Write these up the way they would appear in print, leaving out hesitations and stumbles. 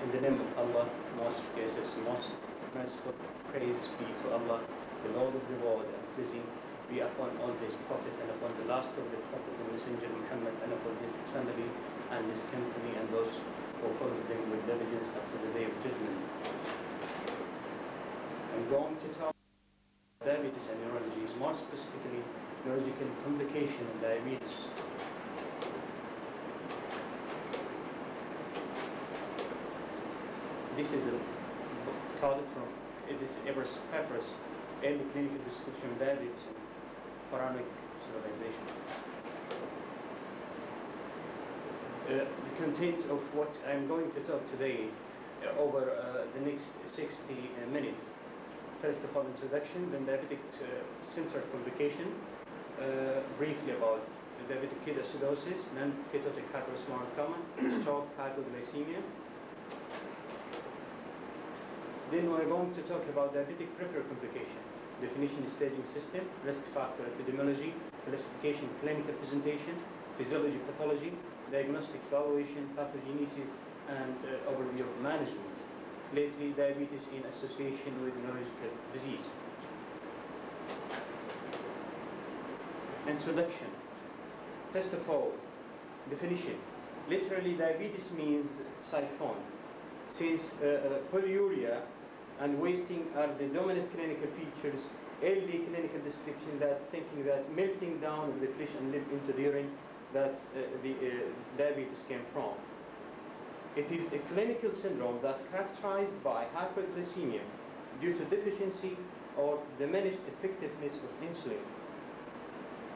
In the name of Allah, most gracious, most merciful, praise be to Allah, the Lord of the world, and pleasing be upon all this Prophet and upon the last of the Prophet and Messenger Muhammad and upon his family and his company and those who follow them with diligence up to the day of judgment. I'm going to talk about diabetes and neurology, more specifically neurological complication of diabetes. This is a called from this Evers Papers, Early Clinical Description of Diabetes and Pharaonic Civilization. The content of what I'm going to talk today over the next 60 minutes. First of all, introduction, then diabetic central complication, briefly about diabetic ketoacidosis, non-ketotic hyperosmolar, stroke, hypoglycemia. Then we're going to talk about diabetic peripheral complication, definition, staging system, risk factor, epidemiology, classification, clinical presentation, physiology, pathology, diagnostic evaluation, pathogenesis, and overview of management. Lately, diabetes in association with neurological disease. Introduction. First of all, definition. Literally, diabetes means siphon. Since polyuria and wasting are the dominant clinical features, early clinical description that thinking that melting down of the flesh and lip into the urine, that's the diabetes came from. It is a clinical syndrome that's characterized by hyperglycemia due to deficiency or diminished effectiveness of insulin.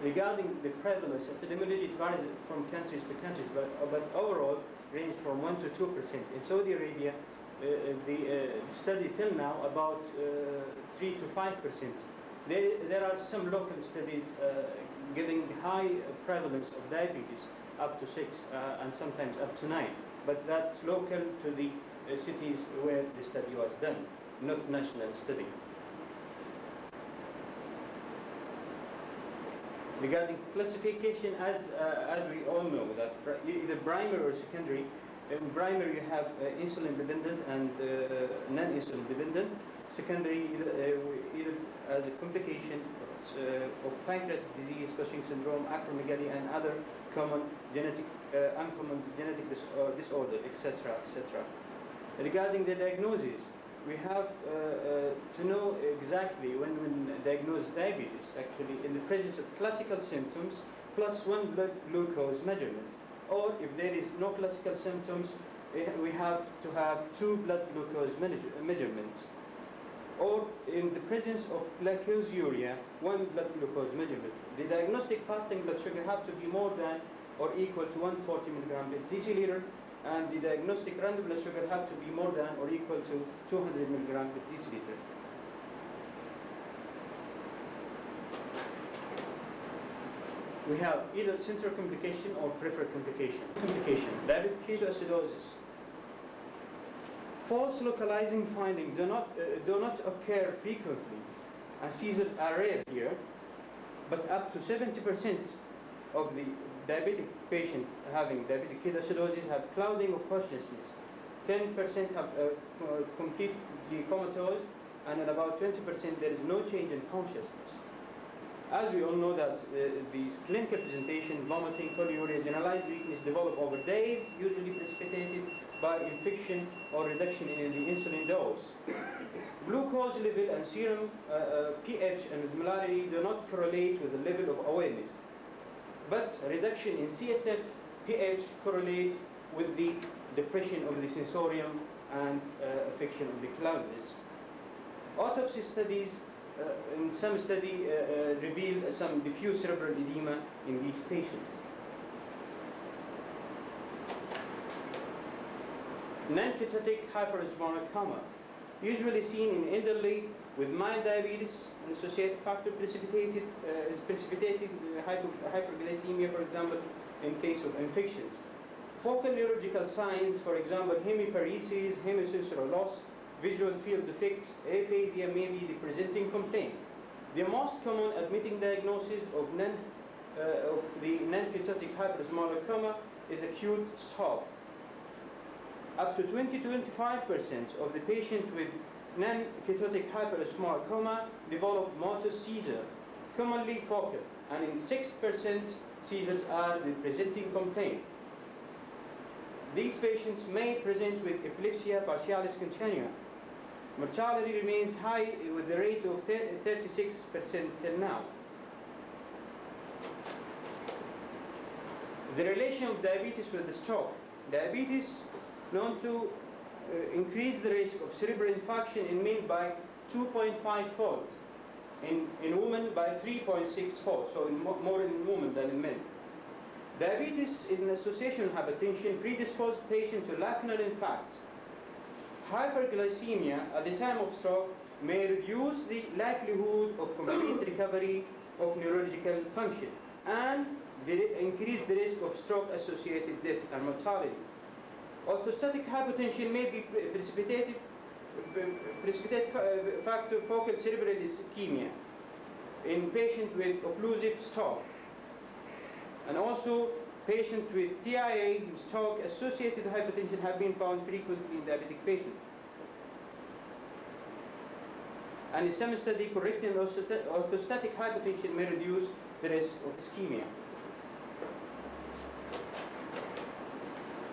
Regarding the prevalence, epidemiology, it varies from countries to countries, but overall range from 1 to 2%. In Saudi Arabia, the study till now about 3 to 5%. There are some local studies giving high prevalence of diabetes up to 6 and sometimes up to 9. But that's local to the cities where the study was done, not national study. Regarding classification, as we all know, that either primary or secondary. In primary, you have insulin dependent and non-insulin dependent. Secondary, either as a complication of pancreatic disease, Cushing syndrome, acromegaly, and other common genetic, uncommon genetic disorder, etc., etc. Regarding the diagnosis, we have to know exactly when we diagnose diabetes, actually, in the presence of classical symptoms plus one blood glucose measurement. Or if there is no classical symptoms, we have to have 2 blood glucose measurements. Or in the presence of glycosuria, 1 blood glucose measurement. The diagnostic fasting blood sugar have to be more than or equal to 140 milligram per deciliter, and the diagnostic random blood sugar have to be more than or equal to 200 milligram per deciliter. We have either central complication or peripheral complication. Diabetic ketoacidosis. False localizing findings do not occur frequently, and seizures are rare here, but up to 70% of the diabetic patient having diabetic ketoacidosis have clouding of consciousness. 10% have completely comatose, and at about 20% there is no change in consciousness. As we all know that these clinical presentation, vomiting, polyuria, generalized weakness develop over days, usually precipitated by infection or reduction in the insulin dose. Glucose level and serum pH and osmolarity do not correlate with the level of awareness, but reduction in CSF pH correlate with the depression of the sensorium and affection of the cloudiness. Autopsy studies in some study reveal some diffuse cerebral edema in these patients. Non-ketotic hyperosmolar coma, usually seen in elderly with mild diabetes and associated factor precipitated hyperglycemia, for example, in case of infections. Focal neurological signs, for example, hemiparesis, hemisensory loss, visual field defects, aphasia may be the presenting complaint. The most common admitting diagnosis of the non-ketotic hyperosmolar coma is acute stroke. Up to 20 to 25% of the patient with non-ketotic hyperosmolar coma develop motor seizure, commonly focal, and in 6% seizures are the presenting complaint. These patients may present with epilepsy partialis continua. Mortality remains high with the rate of 36% till now. The relation of diabetes with the stroke. Diabetes known to increase the risk of cerebral infarction in men by 2.5-fold, in women by 3.6-fold, so more in women than in men. Diabetes in association with hypertension predisposes patients to lacunar infarct. Hyperglycemia at the time of stroke may reduce the likelihood of complete recovery of neurological function and increase the risk of stroke-associated death and mortality. Orthostatic hypotension may be precipitate factor focal cerebral ischemia in patients with occlusive stroke. And also, patients with TIA and stroke-associated hypertension have been found frequently in diabetic patients. And in some study, correcting orthostatic hypertension may reduce the risk of ischemia.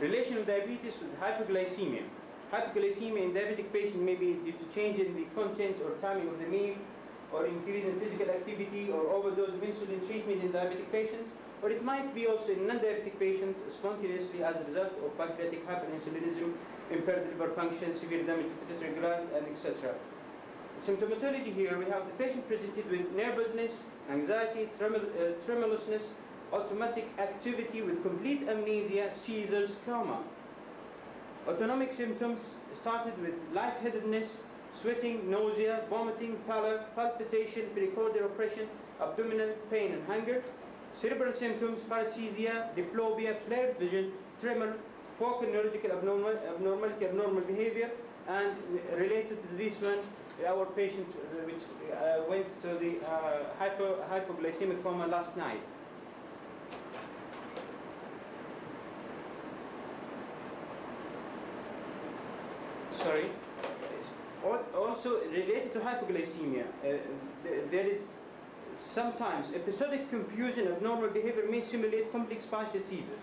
Relation of diabetes with hypoglycemia. Hypoglycemia in diabetic patients may be due to change in the content or timing of the meal, or increase in physical activity, or overdose of insulin treatment in diabetic patients, or it might be also in non-diabetic patients spontaneously as a result of pancreatic hyperinsulinism, impaired liver function, severe damage to pituitary gland, and etc. Symptomatology here, we have the patient presented with nervousness, anxiety, tremulousness, automatic activity with complete amnesia, seizures, coma. Autonomic symptoms started with lightheadedness, sweating, nausea, vomiting, pallor, palpitation, pericardial oppression, abdominal pain and hunger. Cerebral symptoms, paresthesia, diplopia, blurred vision, tremor, focal neurological abnormality, abnormal behavior, and related to this one, our patient which went to the hypoglycemic coma last night. Sorry. Also related to hypoglycemia, there is sometimes episodic confusion of normal behavior may simulate complex partial seizure.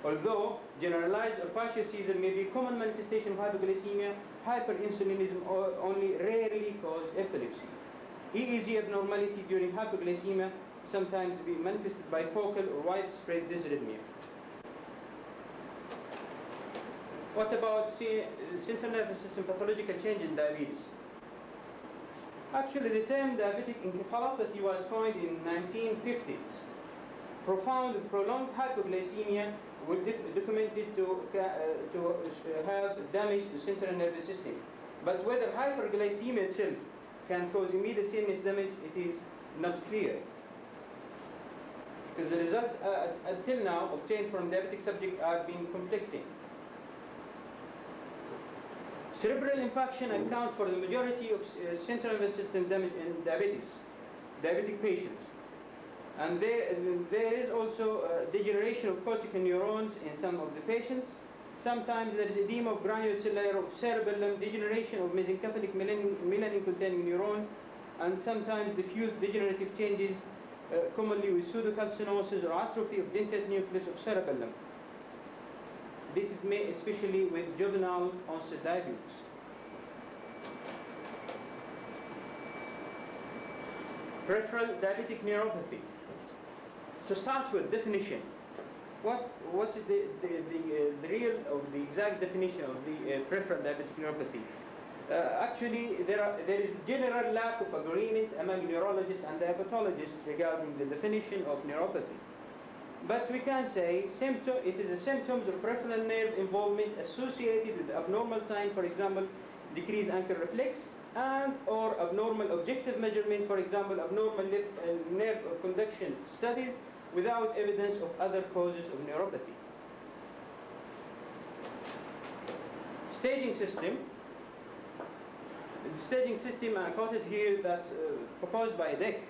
Although generalized or partial seizure may be a common manifestation of hypoglycemia, hyperinsulinism only rarely causes epilepsy. EEG abnormality during hypoglycemia sometimes be manifested by focal or widespread dysrhythmia. What about central nervous system pathological change in diabetes? Actually, the term diabetic encephalopathy was coined in 1950s. Profound prolonged hypoglycemia was documented to have damage to central nervous system. But whether hyperglycemia itself can cause immediate CNS damage, it is not clear. Because the results until now obtained from diabetic subjects are being conflicting. Cerebral infarction accounts for the majority of central nervous system damage in diabetic patients. And there is also degeneration of cortical neurons in some of the patients. Sometimes there is edema of granulocellular of cerebellum, degeneration of mesencephalic melanin-containing neuron, and sometimes diffuse degenerative changes, commonly with pseudocalcinosis or atrophy of dentate nucleus of cerebellum. This is made especially with juvenile onset diabetes. Peripheral diabetic neuropathy. To start with definition, what's the real or the exact definition of the peripheral diabetic neuropathy? Actually, there is general lack of agreement among neurologists and diabetologists regarding the definition of neuropathy. But we can say it is a symptoms of peripheral nerve involvement associated with abnormal sign, for example, decreased ankle reflex, and or abnormal objective measurement, for example, abnormal nerve conduction studies, without evidence of other causes of neuropathy. Staging system. The staging system I quoted here that's proposed by DEC.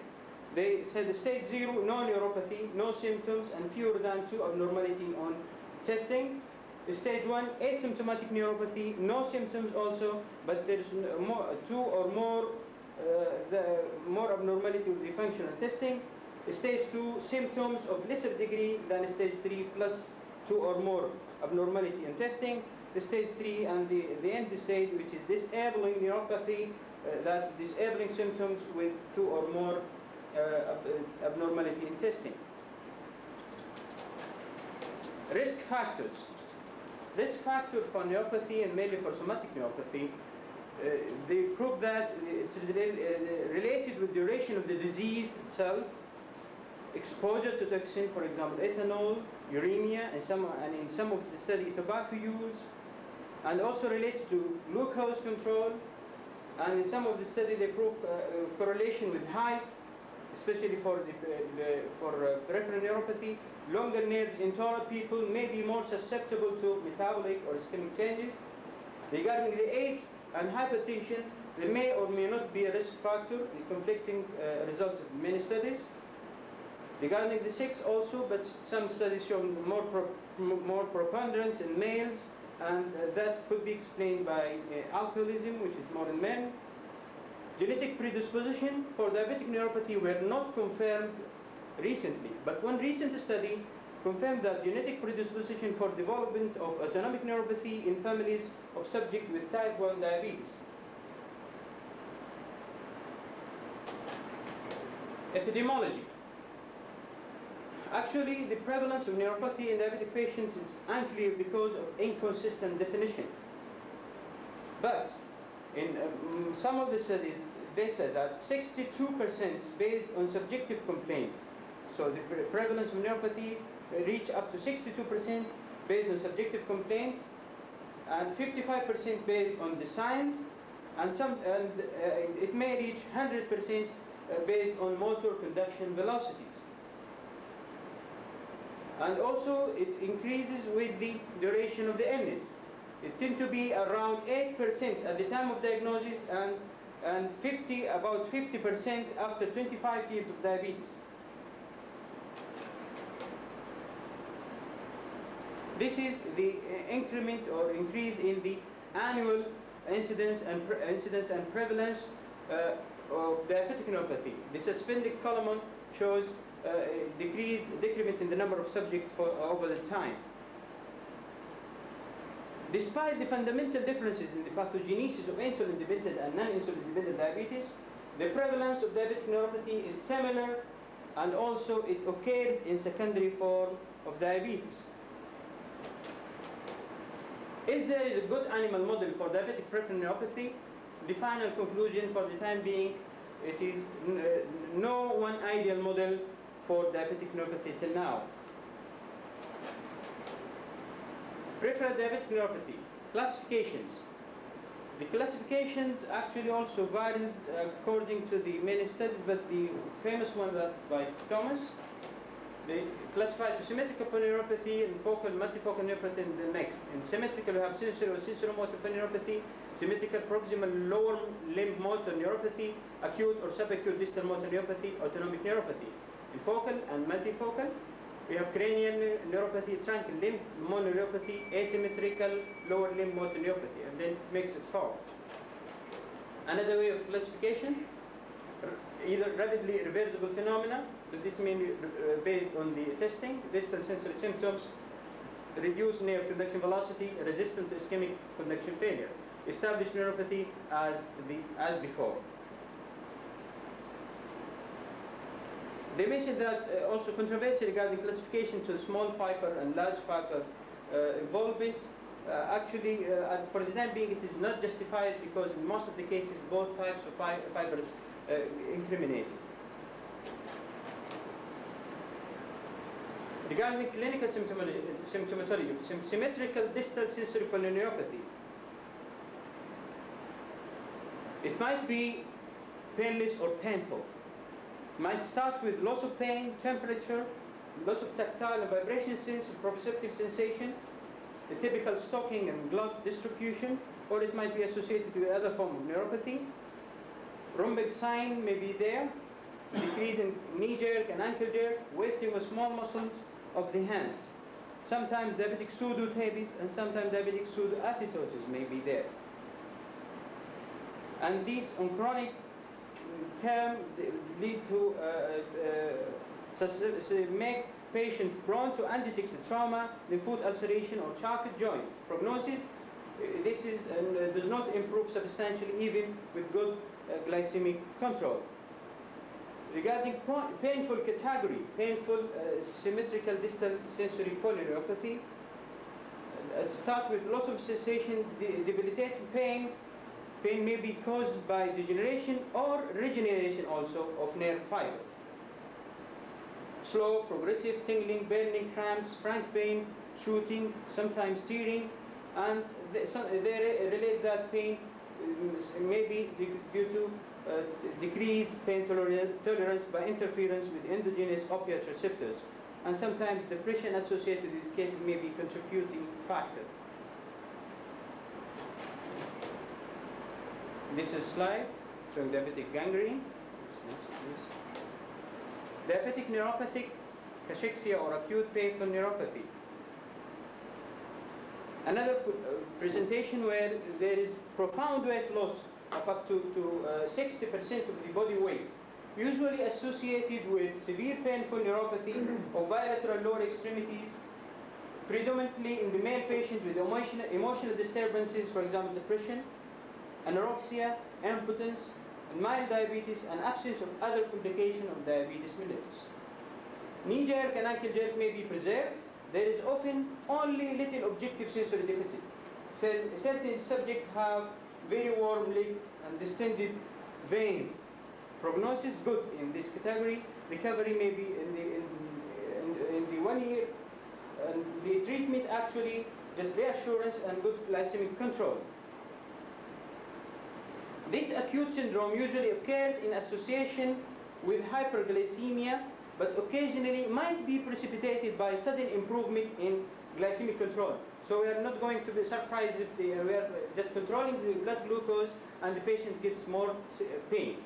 They said stage 0, no neuropathy, no symptoms, and fewer than 2 abnormality on testing. Stage 1, asymptomatic neuropathy, no symptoms also, but there is two or more more abnormality with the functional testing. Stage 2, symptoms of lesser degree than stage 3 plus 2 or more abnormality in testing. The stage 3 and the end stage, which is disabling neuropathy, that's disabling symptoms with 2 or more abnormality in testing. Risk factors. Risk factor for neuropathy and mainly for somatic neuropathy, they prove that it's related with duration of the disease itself, exposure to toxin, for example, ethanol, uremia, and in some of the study, tobacco use, and also related to glucose control. And in some of the study, they prove correlation with height, especially for peripheral neuropathy. Longer nerves in taller people may be more susceptible to metabolic or ischemic changes. Regarding the age and hypertension, there may or may not be a risk factor, the conflicting results of many studies. Regarding the sex also, but some studies show more preponderance in males, and that could be explained by alcoholism, which is more in men. Genetic predisposition for diabetic neuropathy were not confirmed recently, but one recent study confirmed that genetic predisposition for development of autonomic neuropathy in families of subjects with type 1 diabetes. Epidemiology. Actually, the prevalence of neuropathy in diabetic patients is unclear because of inconsistent definition. But in some of the studies, they said that 62% based on subjective complaints. So the prevalence of neuropathy reach up to 62% based on subjective complaints, and 55% based on the signs, and it may reach 100% based on motor conduction velocities. And also it increases with the duration of the illness. It tends to be around 8% at the time of diagnosis, and about 50% after 25 years of diabetes. This is the increment or increase in the annual incidence and prevalence of diabetic neuropathy. The suspended column shows decrement in the number of subjects over the time. Despite the fundamental differences in the pathogenesis of insulin-dependent and non-insulin-dependent diabetes, the prevalence of diabetic neuropathy is similar, and also it occurs in secondary form of diabetes. If there is a good animal model for diabetic peripheral neuropathy, the final conclusion for the time being, it is no one ideal model for diabetic neuropathy till now. Peripheral diabetic neuropathy, classifications. The classifications actually also varied according to the many studies, but the famous one by Thomas, they classified to symmetrical polyneuropathy and focal multifocal neuropathy in the next. In symmetrical, we have sensory or sensorimotor polyneuropathy, symmetrical proximal lower limb motor neuropathy, acute or subacute distal motor neuropathy, autonomic neuropathy. In focal and multifocal, we have cranial neuropathy, trunk limb mononeuropathy, asymmetrical lower limb motor neuropathy, and then it makes it 4. Another way of classification, either rapidly reversible phenomena, but this mainly based on the testing, distal sensory symptoms, reduced nerve conduction velocity, resistant to ischemic conduction failure. Established neuropathy as before. They mentioned that also controversy regarding classification to small fiber and large fiber involvements. Actually, for the time being, it is not justified because in most of the cases, both types of fibers incriminated. Regarding clinical symptomatology, symmetrical distal sensory polyneuropathy, it might be painless or painful. Might start with loss of pain, temperature, loss of tactile and vibration sense, proprioceptive sensation, the typical stocking and glove distribution, or it might be associated with other form of neuropathy. Rhombic sign may be there, decrease in knee jerk and ankle jerk, wasting of small muscles of the hands. Sometimes diabetic pseudo-tabes and sometimes diabetic pseudo-athetosis may be there. And these on chronic term lead to make patient prone to undetected trauma, foot ulceration, or charcut joint. Prognosis, this is does not improve substantially even with good glycemic control. Regarding painful category, painful symmetrical distal sensory polyneuropathy, start with loss of sensation, debilitating pain. Pain may be caused by degeneration or regeneration also of nerve fiber. Slow, progressive tingling, burning, cramps, frank pain, shooting, sometimes tearing, and they relate that pain may be due to decreased pain tolerance by interference with endogenous opiate receptors, and sometimes depression associated with the case may be contributing factor. This is a slide showing diabetic gangrene. Diabetic neuropathic cachexia or acute painful neuropathy. Another presentation where there is profound weight loss of up to 60% of the body weight, usually associated with severe painful neuropathy of bilateral lower extremities, predominantly in the male patient with emotional disturbances, for example, depression, anorexia, impotence, and mild diabetes, and absence of other complications of diabetes mellitus. Knee jerk and ankle jerk may be preserved. There is often only little objective sensory deficit. Certain subjects have very warm leg and distended veins. Prognosis good in this category. Recovery may be in the 1 year. And the treatment actually just reassurance and good glycemic control. This acute syndrome usually occurs in association with hyperglycemia, but occasionally might be precipitated by sudden improvement in glycemic control. So we are not going to be surprised if we are just controlling the blood glucose and the patient gets more pain.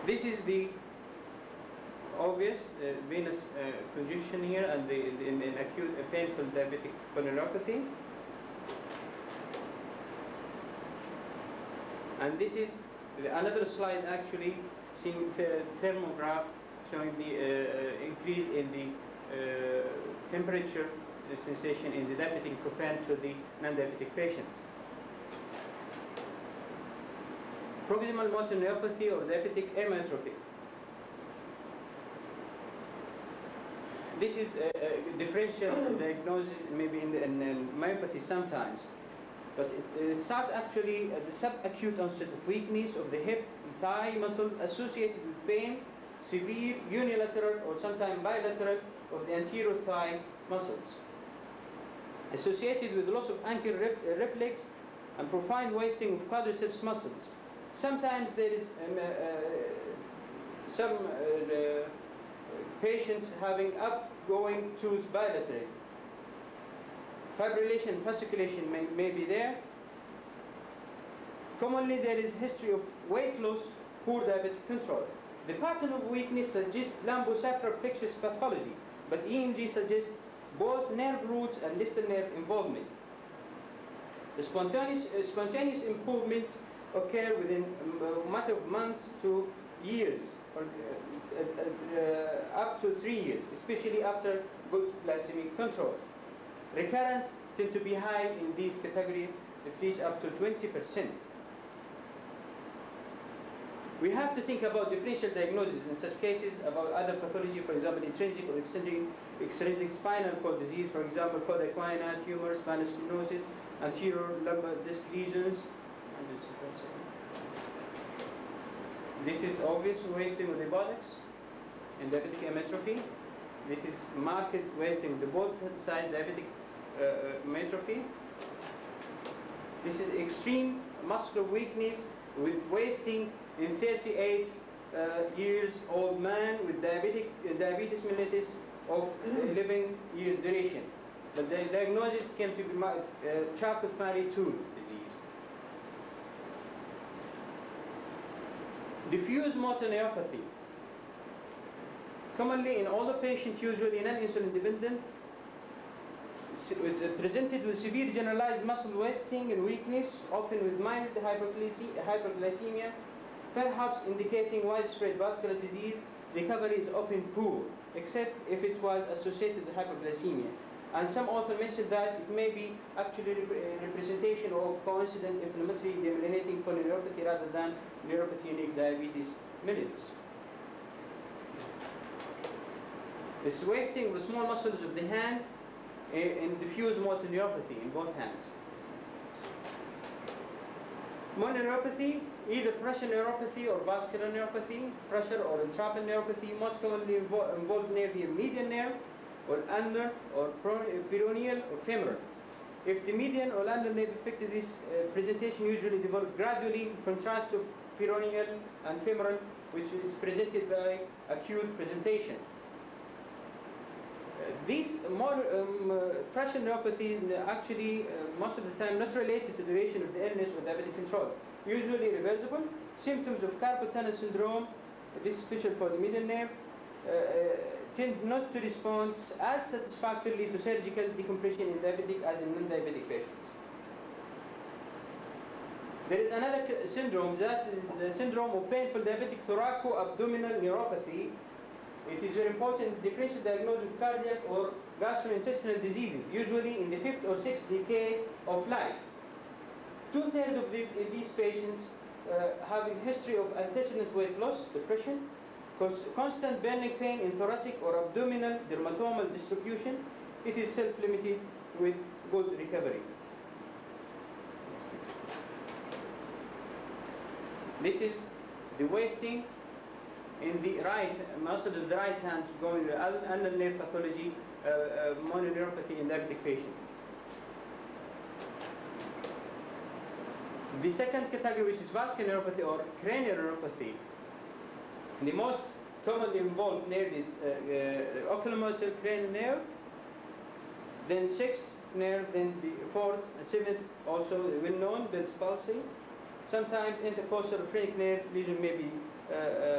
This is the obvious venous congestion here and in acute painful diabetic polyneuropathy. And this is another slide actually seeing the thermograph showing the increase in the temperature sensation in the diabetic compared to the non-diabetic patients. Proximal motor neuropathy or diabetic hematrophy. This is a differential diagnosis, maybe in myopathy sometimes, but it starts actually as a subacute onset of weakness of the hip and thigh muscles associated with pain, severe unilateral or sometimes bilateral of the anterior thigh muscles, associated with loss of ankle reflex and profound wasting of quadriceps muscles. Sometimes there is some patients having upgoing tooth bilaterally. Fibrillation, fasciculation may be there. Commonly there is history of weight loss, poor diabetic control. The pattern of weakness suggests lumbosacral plexus pathology, but EMG suggests both nerve roots and distal nerve involvement. The spontaneous improvements occur within a matter of months to years, or up to 3 years, especially after good glycemic control. Recurrence tend to be high in these categories, it reaches up to 20%. We have to think about differential diagnosis in such cases about other pathology, for example, intrinsic or extrinsic spinal cord disease, for example, called equina, tumor, spinal stenosis, anterior lumbar disc lesions. This is obvious wasting of the buttocks in diabetic hematrophy. This is marked wasting of the both side diabetic hematrophy. This is extreme muscular weakness with wasting in 38 years old man with diabetes mellitus of 11 years duration. But the diagnosis came to be Charcot-Marie-Tooth disease. Diffuse motor neuropathy. Commonly in older patients, usually non-insulin dependent, it's presented with severe generalized muscle wasting and weakness, often with mild hyperglycemia, perhaps indicating widespread vascular disease. Recovery is often poor, except if it was associated with hyperglycemia. And some authors mentioned that it may be actually representation of coincident inflammatory demyelinating polyneuropathy rather than neuropathy-unique diabetes mellitus. It's wasting of the small muscles of the hands in diffuse motor neuropathy in both hands. Mononeuropathy, either pressure neuropathy or vascular neuropathy, pressure or entrapment neuropathy, most commonly involved near the median nerve, or ulnar, or peroneal, or femoral. If the median or ulnar nerve affected, this presentation usually develops gradually, in contrast to peroneal and femoral, which is presented by acute presentation. These pressure neuropathy actually most of the time not related to duration of the illness or diabetic control. Usually reversible. Symptoms of carpal tunnel syndrome, this is special for the median nerve, tend not to respond as satisfactorily to surgical decompression in diabetic as in non-diabetic patients. There is another syndrome, that is the syndrome of painful diabetic thoraco-abdominal neuropathy. It is very important differential diagnosis of cardiac or gastrointestinal diseases, usually in the 5th or 6th decade of life. 2/3 of these patients have a history of antecedent weight loss, depression, constant burning pain in thoracic or abdominal dermatomal distribution. It is self-limited with good recovery. This is the wasting in the right muscle of the right hand going to ulnar nerve pathology, mononeuropathy in diabetic patient. The second category, which is vascular neuropathy or cranial neuropathy, the most commonly involved nerve is oculomotor cranial nerve, then 6th nerve, then the 4th and 7th, also well known, Bell's palsy. Sometimes intercostal phrenic nerve lesion may be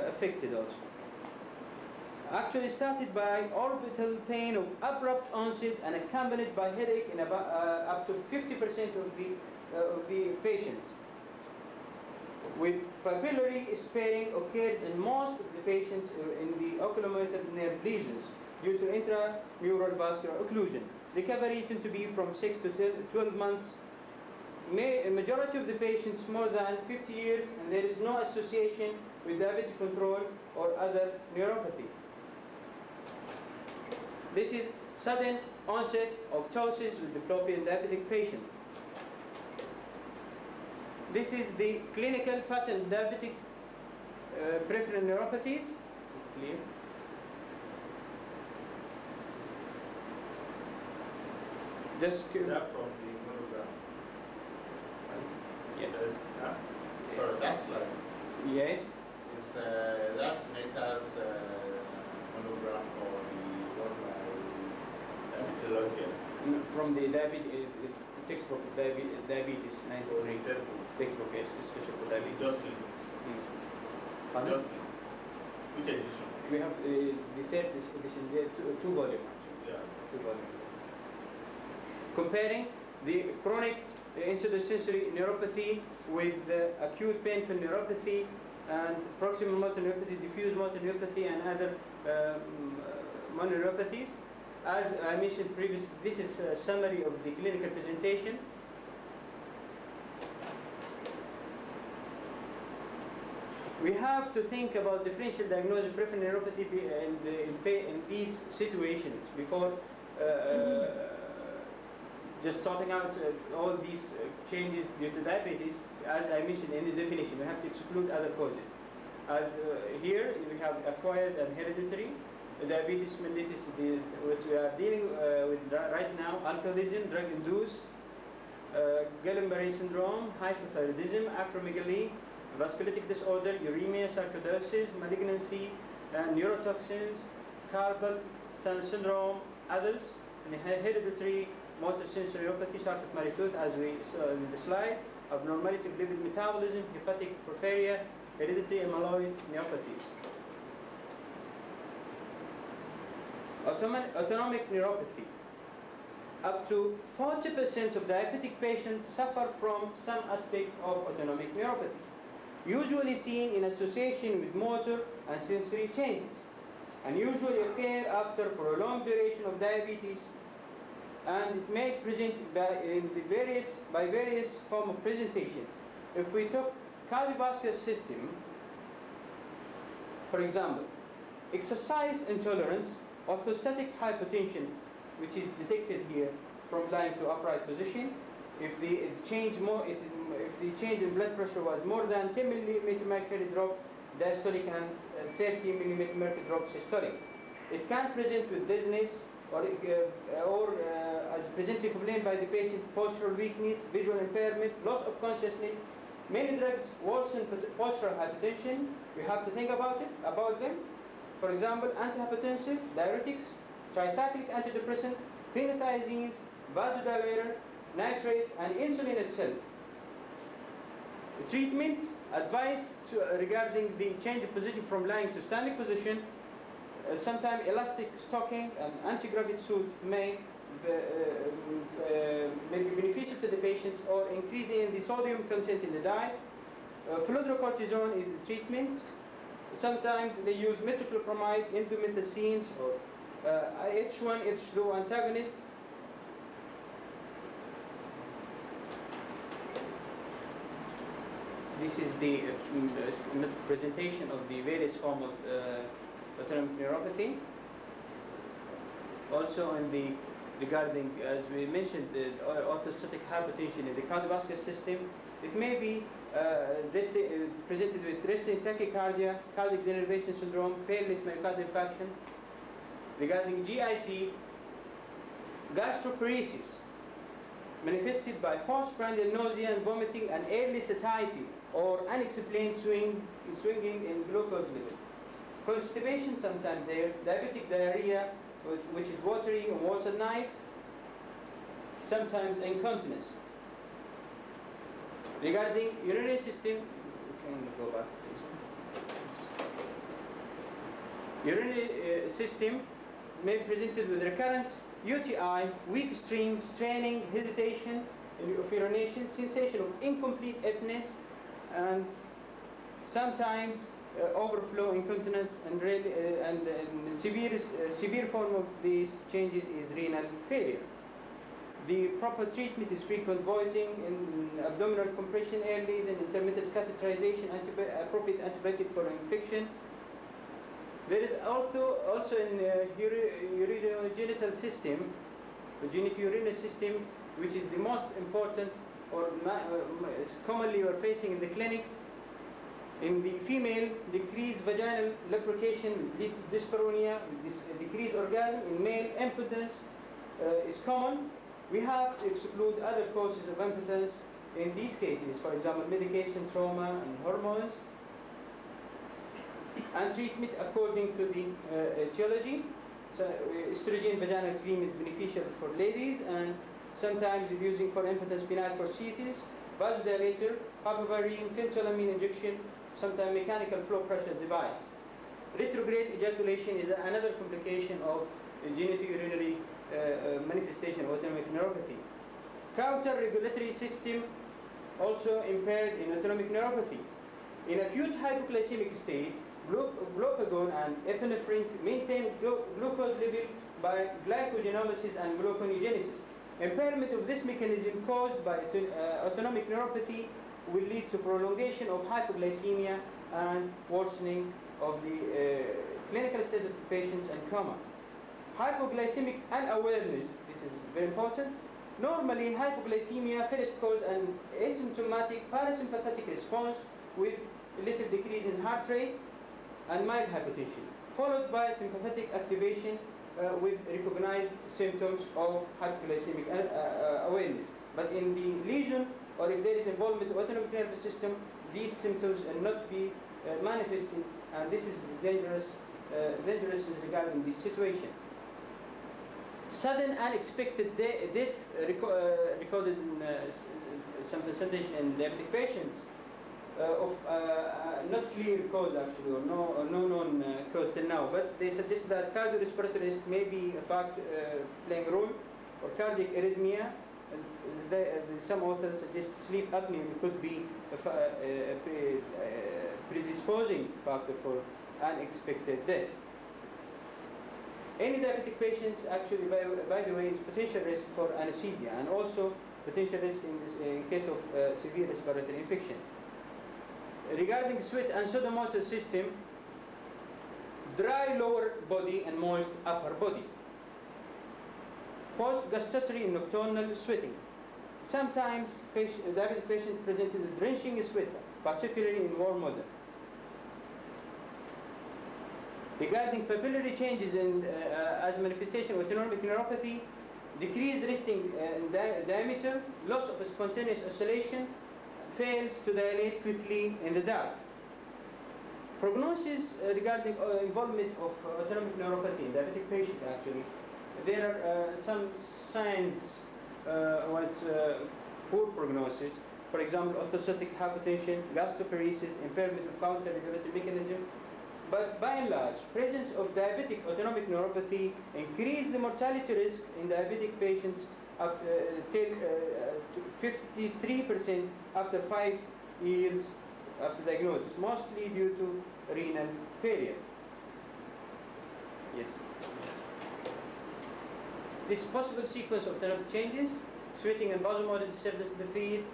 affected also. Actually started by orbital pain of abrupt onset and accompanied by headache in about up to 50% of the patients. With papillary sparing occurred in most of the patients in the oculomotor nerve lesions due to intramural vascular occlusion. Recovery tends to be from 6 to 12 months. A majority of the patients more than 50 years, and there is no association with diabetic control or other neuropathy. This is sudden onset of ptosis with diplopia diabetic patient. This is the clinical pattern diabetic peripheral neuropathies. Is it clear? Just that from the monograph. Yes. Sorry, that's like. Yes. It's that Meta's monograph or the one by Epidemiology. From the diabetes textbook, diabetes 93 textbook, yes, special for diabetes. Justin. Pardon? Justin. Which edition? We have the 3rd edition, there two volumes actually. Yeah. 2 volumes. Comparing the chronic insulosensory neuropathy with acute painful neuropathy and proximal motor neuropathy, diffuse motor neuropathy, and other mononeuropathies. As I mentioned previously, this is a summary of the clinical presentation. We have to think about differential diagnosis of peripheral neuropathy in these situations before just starting out all these changes due to diabetes. As I mentioned in the definition, we have to exclude other causes. As here we have acquired and hereditary diabetes mellitus, which we are dealing with right now, alcoholism, drug-induced, Guillain-Barré syndrome, hypothyroidism, acromegaly, vasculitic disorder, uremia, sarcoidosis, malignancy, neurotoxins, carpal tunnel syndrome, others, and hereditary motor sensory neuropathy, Charcot-Marie-Tooth, as we saw in the slide, abnormality of lipid metabolism, hepatic porphyria, hereditary amyloid neopathies. Autonomic neuropathy. Up to 40% of diabetic patients suffer from some aspect of autonomic neuropathy, usually seen in association with motor and sensory changes, and usually occur after prolonged duration of diabetes, and it may present by various form of presentation. If we took cardiovascular system, for example, exercise intolerance, orthostatic hypotension, which is detected here from lying to upright position. If the change in blood pressure was more than 10 mm mercury drop diastolic and 30 mm mercury drop systolic, it can present with dizziness or as presently complained by the patient, postural weakness, visual impairment, loss of consciousness. Many drugs worsen postural hypertension. We have to think about them. For example, antihypertensives, diuretics, tricyclic antidepressant, phenothiazines, vasodilator, nitrate, and insulin itself. Treatment advice regarding the change of position from lying to standing position. Sometimes elastic stocking and anti-gravity suit may be beneficial to the patients, or increasing the sodium content in the diet. Fludrocortisone is the treatment. Sometimes they use metoclopramide, indomethacines, or H1, H2 antagonist. This is the presentation of the various forms of autonomic neuropathy. Also, regarding, as we mentioned, the orthostatic hypotension in the cardiovascular system, it may be presented with resting tachycardia, cardiac denervation syndrome, painless myocardial infarction. Regarding GIT, gastroparesis, manifested by postprandial nausea and vomiting and early satiety or unexplained swinging in glucose level. Constipation sometimes there, diabetic diarrhea, which is watery and worse at night, sometimes incontinence. Regarding urinary system, urinary system may be presented with recurrent UTI, weak stream, straining, hesitation of urination, sensation of incomplete emptiness, and sometimes overflow incontinence, and severe form of these changes is renal failure. The proper treatment is frequent voiding, abdominal compression early, then intermittent catheterization, appropriate antibiotic for infection. There is also in urogenital system, the genitourinary system, which is the most important or commonly we are facing in the clinics. In the female, decreased vaginal lubrication, dyspareunia, decreased orgasm. In male, impotence is common. We have to exclude other causes of impotence in these cases, for example, medication, trauma, and hormones. And treatment according to the etiology. So, estrogen vaginal cream is beneficial for ladies, and sometimes using for impotence penile prosthesis, vasodilator, hypovarine, phentolamine injection, sometimes mechanical flow pressure device. Retrograde ejaculation is another complication of genitourinary manifestation of autonomic neuropathy. Counter-regulatory system also impaired in autonomic neuropathy. In acute hypoglycemic state, glucagon and epinephrine maintain glucose level by glycogenolysis and gluconeogenesis. Impairment of this mechanism caused by autonomic neuropathy will lead to prolongation of hypoglycemia and worsening of the clinical state of the patients and coma. Hypoglycemic unawareness, this is very important. Normally, hypoglycemia first cause an asymptomatic parasympathetic response with a little decrease in heart rate and mild hypertension, followed by sympathetic activation with recognized symptoms of hypoglycemic awareness. But in the lesion, or if there is involvement of autonomic nervous system, these symptoms will not be manifested, and this is dangerous regarding this situation. Sudden unexpected death recorded in some percentage in diabetic patients. of not clear cause actually, or no known cause till now, but they suggest that cardiorespiratory risk may be a fact playing a role, or cardiac arrhythmia. Some authors suggest sleep apnea could be a predisposing factor for unexpected death. Any diabetic patients actually, by the way, is potential risk for anesthesia, and also potential risk in case of severe respiratory infection. Regarding sweat and sodomotor system, dry lower body and moist upper body. Post-gustatory nocturnal sweating. Sometimes diabetic patients present with drenching sweat, particularly in warm weather. Regarding papillary changes as manifestation of autonomic neuropathy, decreased resting diameter, loss of spontaneous oscillation, fails to dilate quickly in the dark. Prognosis regarding involvement of autonomic neuropathy in diabetic patient actually. There are some signs poor prognosis. For example, orthostatic hypertension, gastroparesis, impairment of counter-regulatory mechanism. But by and large, presence of diabetic autonomic neuropathy increase the mortality risk in diabetic patients up till 53% after 5 years after diagnosis, mostly due to renal failure. Yes. This possible sequence of therapy changes: sweating and vasomotor disturbance in the feet,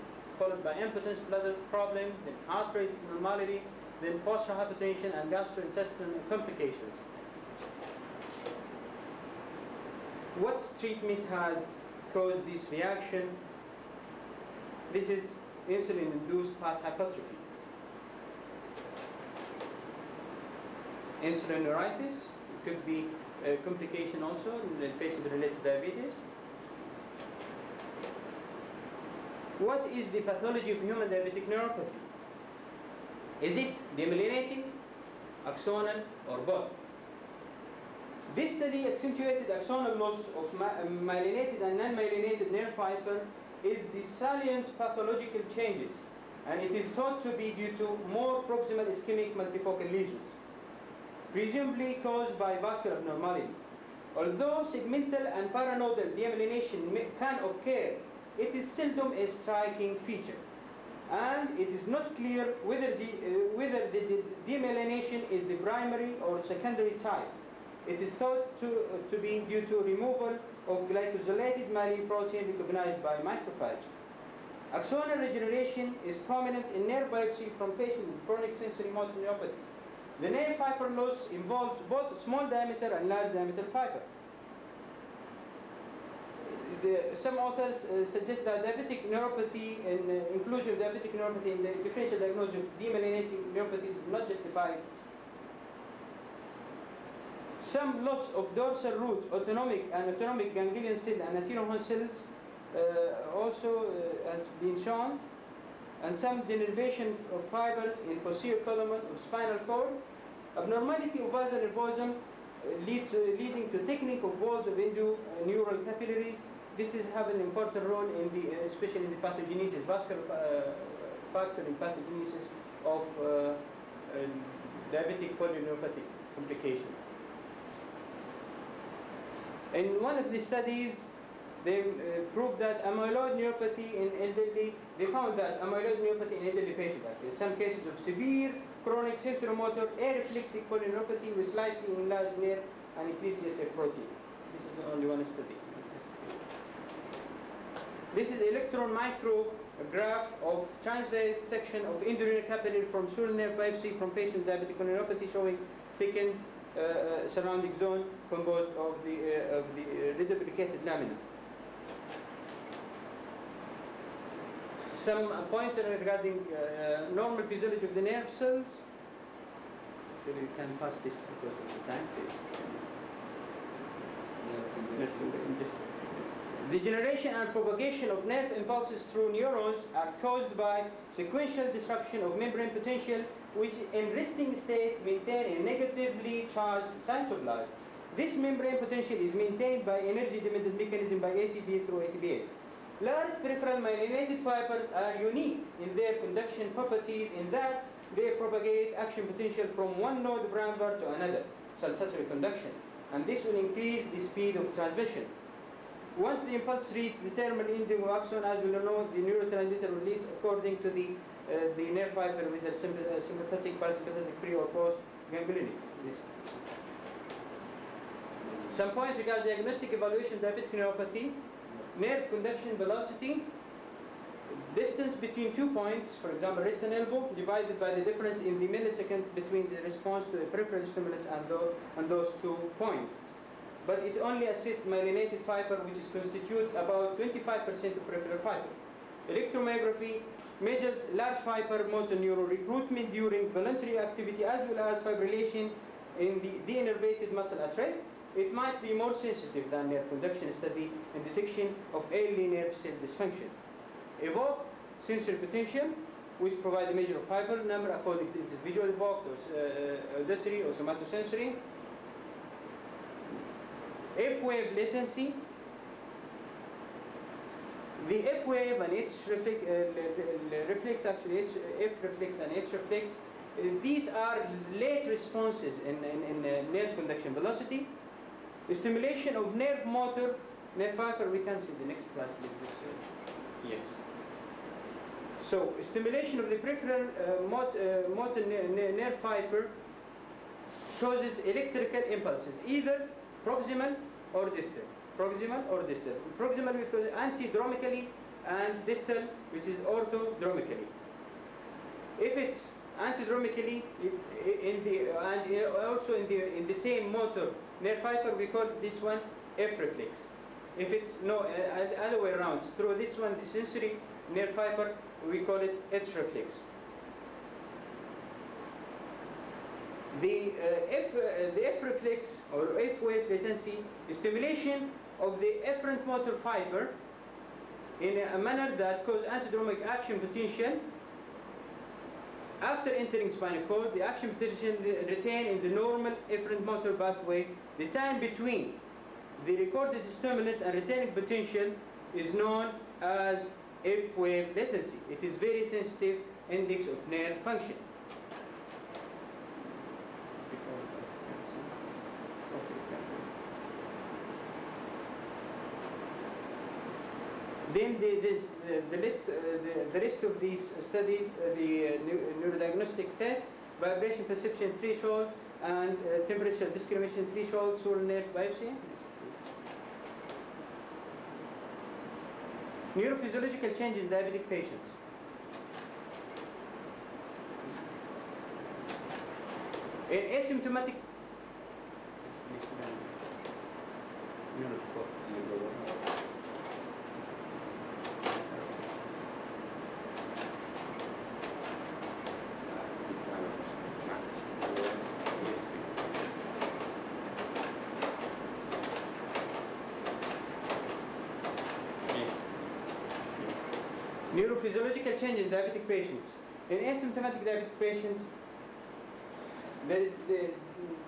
followed by impotence, bladder problem, then heart rate abnormality, then postural hypertension and gastrointestinal complications. What treatment has caused this reaction? This is insulin-induced fat hypertrophy. Insulin neuritis could be a complication also in patient-related diabetes. What is the pathology of human diabetic neuropathy? Is it demyelinating, axonal, or both? This study accentuated axonal loss of myelinated and non-myelinated nerve fiber is the salient pathological changes, and it is thought to be due to more proximal ischemic multifocal lesions, presumably caused by vascular abnormality. Although segmental and paranodal demyelination can occur, it is seldom a striking feature, and it is not clear whether the demyelination is the primary or secondary type. It is thought to be due to removal of glycosylated myelin protein recognized by macrophage. Axonal regeneration is prominent in nerve biopsy from patients with chronic sensory motor neuropathy. The nerve fiber loss involves both small diameter and large diameter fiber. Some authors suggest that diabetic neuropathy and inclusion of diabetic neuropathy in the differential diagnosis of demyelinating neuropathy is not justified. Some loss of dorsal root, autonomic and autonomic ganglion cell and anterior horn cells also has been shown, and some denervation of fibers in posterior column of spinal cord. Abnormality of vasal nervosum leading to thickening of walls of endoneural capillaries. This is have an important role in the, especially in the pathogenesis, vascular factor in pathogenesis of diabetic polyneuropathic complication. In one of the studies, they proved that amyloid neuropathy in elderly, they found that amyloid neuropathy in elderly patients, in some cases of severe chronic sensorimotor areflexic polyneuropathy with slightly enlarged nerve and increased CSF protein. This is only one study. This is electron micrograph of transverse section of endoneural capillary from sural nerve biopsy from patient with diabetic polyneuropathy showing thickened surrounding zone composed of the reduplicated lamina. Some points regarding normal physiology of the nerve cells. So you can pass this because of the time, please. The generation and propagation of nerve impulses through neurons are caused by sequential disruption of membrane potential, which in resting state maintain a negatively charged cytoplasm. This membrane potential is maintained by energy-dependent mechanism by ATP through ATPase. Large peripheral myelinated fibers are unique in their conduction properties in that they propagate action potential from one node parameter to another, saltatory conduction, and this will increase the speed of transmission. Once the impulse reaches the terminal ending of axon, as we know, the neurotransmitter release according to the nerve fiber with a sympathetic, parasympathetic, pre or post ganglionic. Some points regarding diagnostic evaluation of diabetic neuropathy: nerve conduction velocity, distance between 2 points, for example, wrist and elbow, divided by the difference in the millisecond between the response to the peripheral stimulus and those 2 points. But it only assists myelinated fiber, which is constitute about 25% of peripheral fiber. Electromyography measures large fiber motor neural recruitment during voluntary activity as well as fibrillation in the denervated muscle at rest. It might be more sensitive than nerve conduction study in detection of early nerve cell dysfunction. Evoked sensory potential, which provide a measure of fiber number according to the visual evoked or auditory or somatosensory. F-wave latency. The F-wave and H reflex, actually F reflex and H reflex, these are late responses in nerve conduction velocity. The stimulation of nerve motor, nerve fiber, we can see the next class, please. Yes. So, stimulation of the peripheral motor nerve fiber causes electrical impulses, either proximal or distal. Proximal or distal. Proximal we call it antidromically, and distal, which is orthodromically. If it's antidromically, and also in the same motor nerve fiber, we call this one F reflex. If it's no other way around, through this one, the sensory nerve fiber, we call it H reflex. The F reflex or F wave latency is stimulation of the efferent motor fiber in a manner that causes antidromic action potential. After entering spinal cord, the action potential retained in the normal efferent motor pathway. The time between the recorded stimulus and retaining potential is known as F-wave latency. It is very sensitive index of nerve function. Then the list of these studies, the neurodiagnostic test, vibration perception threshold, and temperature discrimination threshold, sural nerve biopsy. Neurophysiological changes in diabetic patients. In asymptomatic neurophysiological change in diabetic patients. In asymptomatic diabetic patients, there is the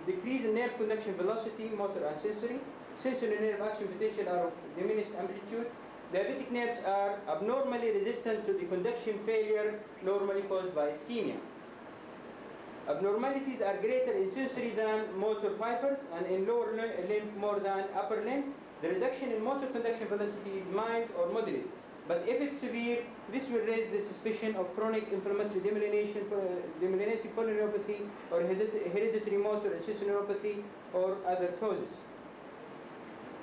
decrease in nerve conduction velocity, motor and sensory. Sensory nerve action potential are of diminished amplitude. Diabetic nerves are abnormally resistant to the conduction failure normally caused by ischemia. Abnormalities are greater in sensory than motor fibers and in lower limb more than upper limb. The reduction in motor conduction velocity is mild or moderate. But if it's severe, this will raise the suspicion of chronic inflammatory demyelinated polyneuropathy or hereditary motor and neuropathy or other causes.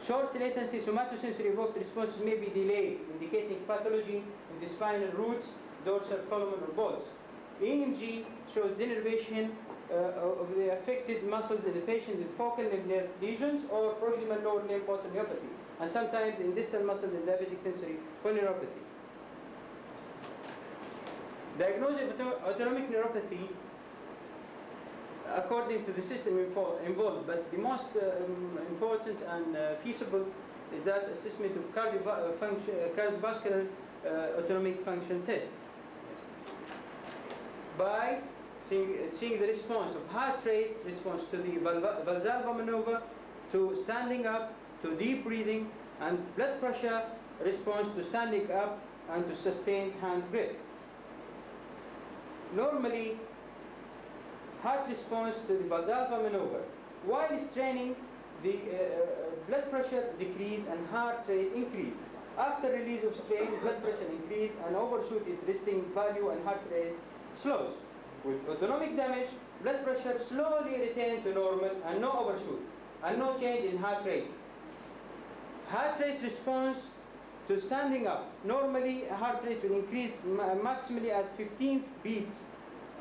Short latency somatosensory evoked responses may be delayed, indicating pathology in the spinal roots, dorsal column, or both. EMG shows denervation of the affected muscles in the patient with focal nerve lesions or proximal lower limb motor neuropathy, and sometimes in distal muscles in diabetic sensory polyneuropathy. Diagnosis of autonomic neuropathy according to the system involved, but the most important and feasible is that assessment of cardiovascular autonomic function test. By seeing the response of heart rate, response to the Valsalva maneuver, to standing up, to deep breathing, and blood pressure responds to standing up and to sustained hand grip. Normally, heart responds to the Valsalva maneuver. While straining, the blood pressure decrease and heart rate increase. After release of strain, blood pressure increase and overshoot its resting value and heart rate slows. With autonomic damage, blood pressure slowly retains to normal and no overshoot and no change in heart rate. Heart rate responds to standing up. Normally, heart rate will increase maximally at 15th beats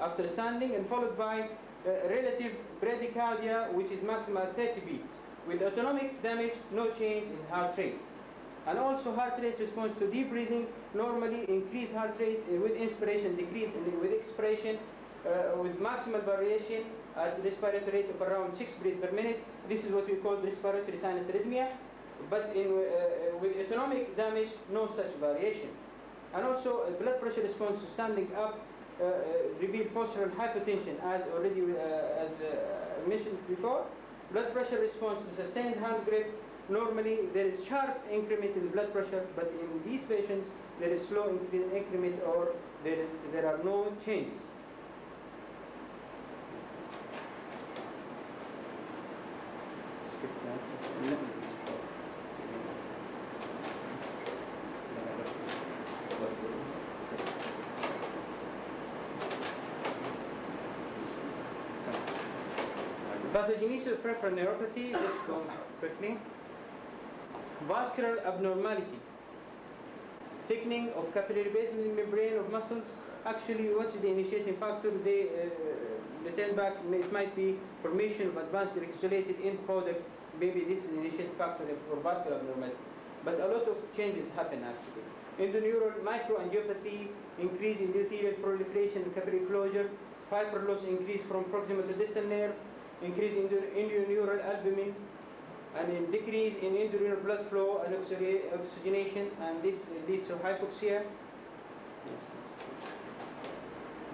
after standing and followed by relative bradycardia, which is maximum at 30 beats. With autonomic damage, no change in heart rate. And also heart rate responds to deep breathing. Normally increase heart rate with inspiration, decrease with expiration, with maximal variation at respiratory rate of around 6 breaths per minute. This is what we call respiratory sinus arrhythmia. But with autonomic damage, no such variation. And also blood pressure response to standing up reveal postural hypertension, as already mentioned before. Blood pressure response to sustained hand grip. Normally there is sharp increment in blood pressure, but in these patients there is slow increment or there are no changes. Skip that. Pathogenesis of peripheral neuropathy, let's go quickly. Vascular abnormality, thickening of capillary basement membrane of muscles. Actually, what's the initiating factor? They tell back it might be formation of advanced glycosylated end product. Maybe this is the initiating factor for vascular abnormality. But a lot of changes happen actually. Endoneural microangiopathy, increase in endothelial proliferation and capillary closure, fiber loss increase from proximal to distal nerve, increase in endoneural albumin, and in decrease in endorenal blood flow and oxygenation, and this leads to hypoxia.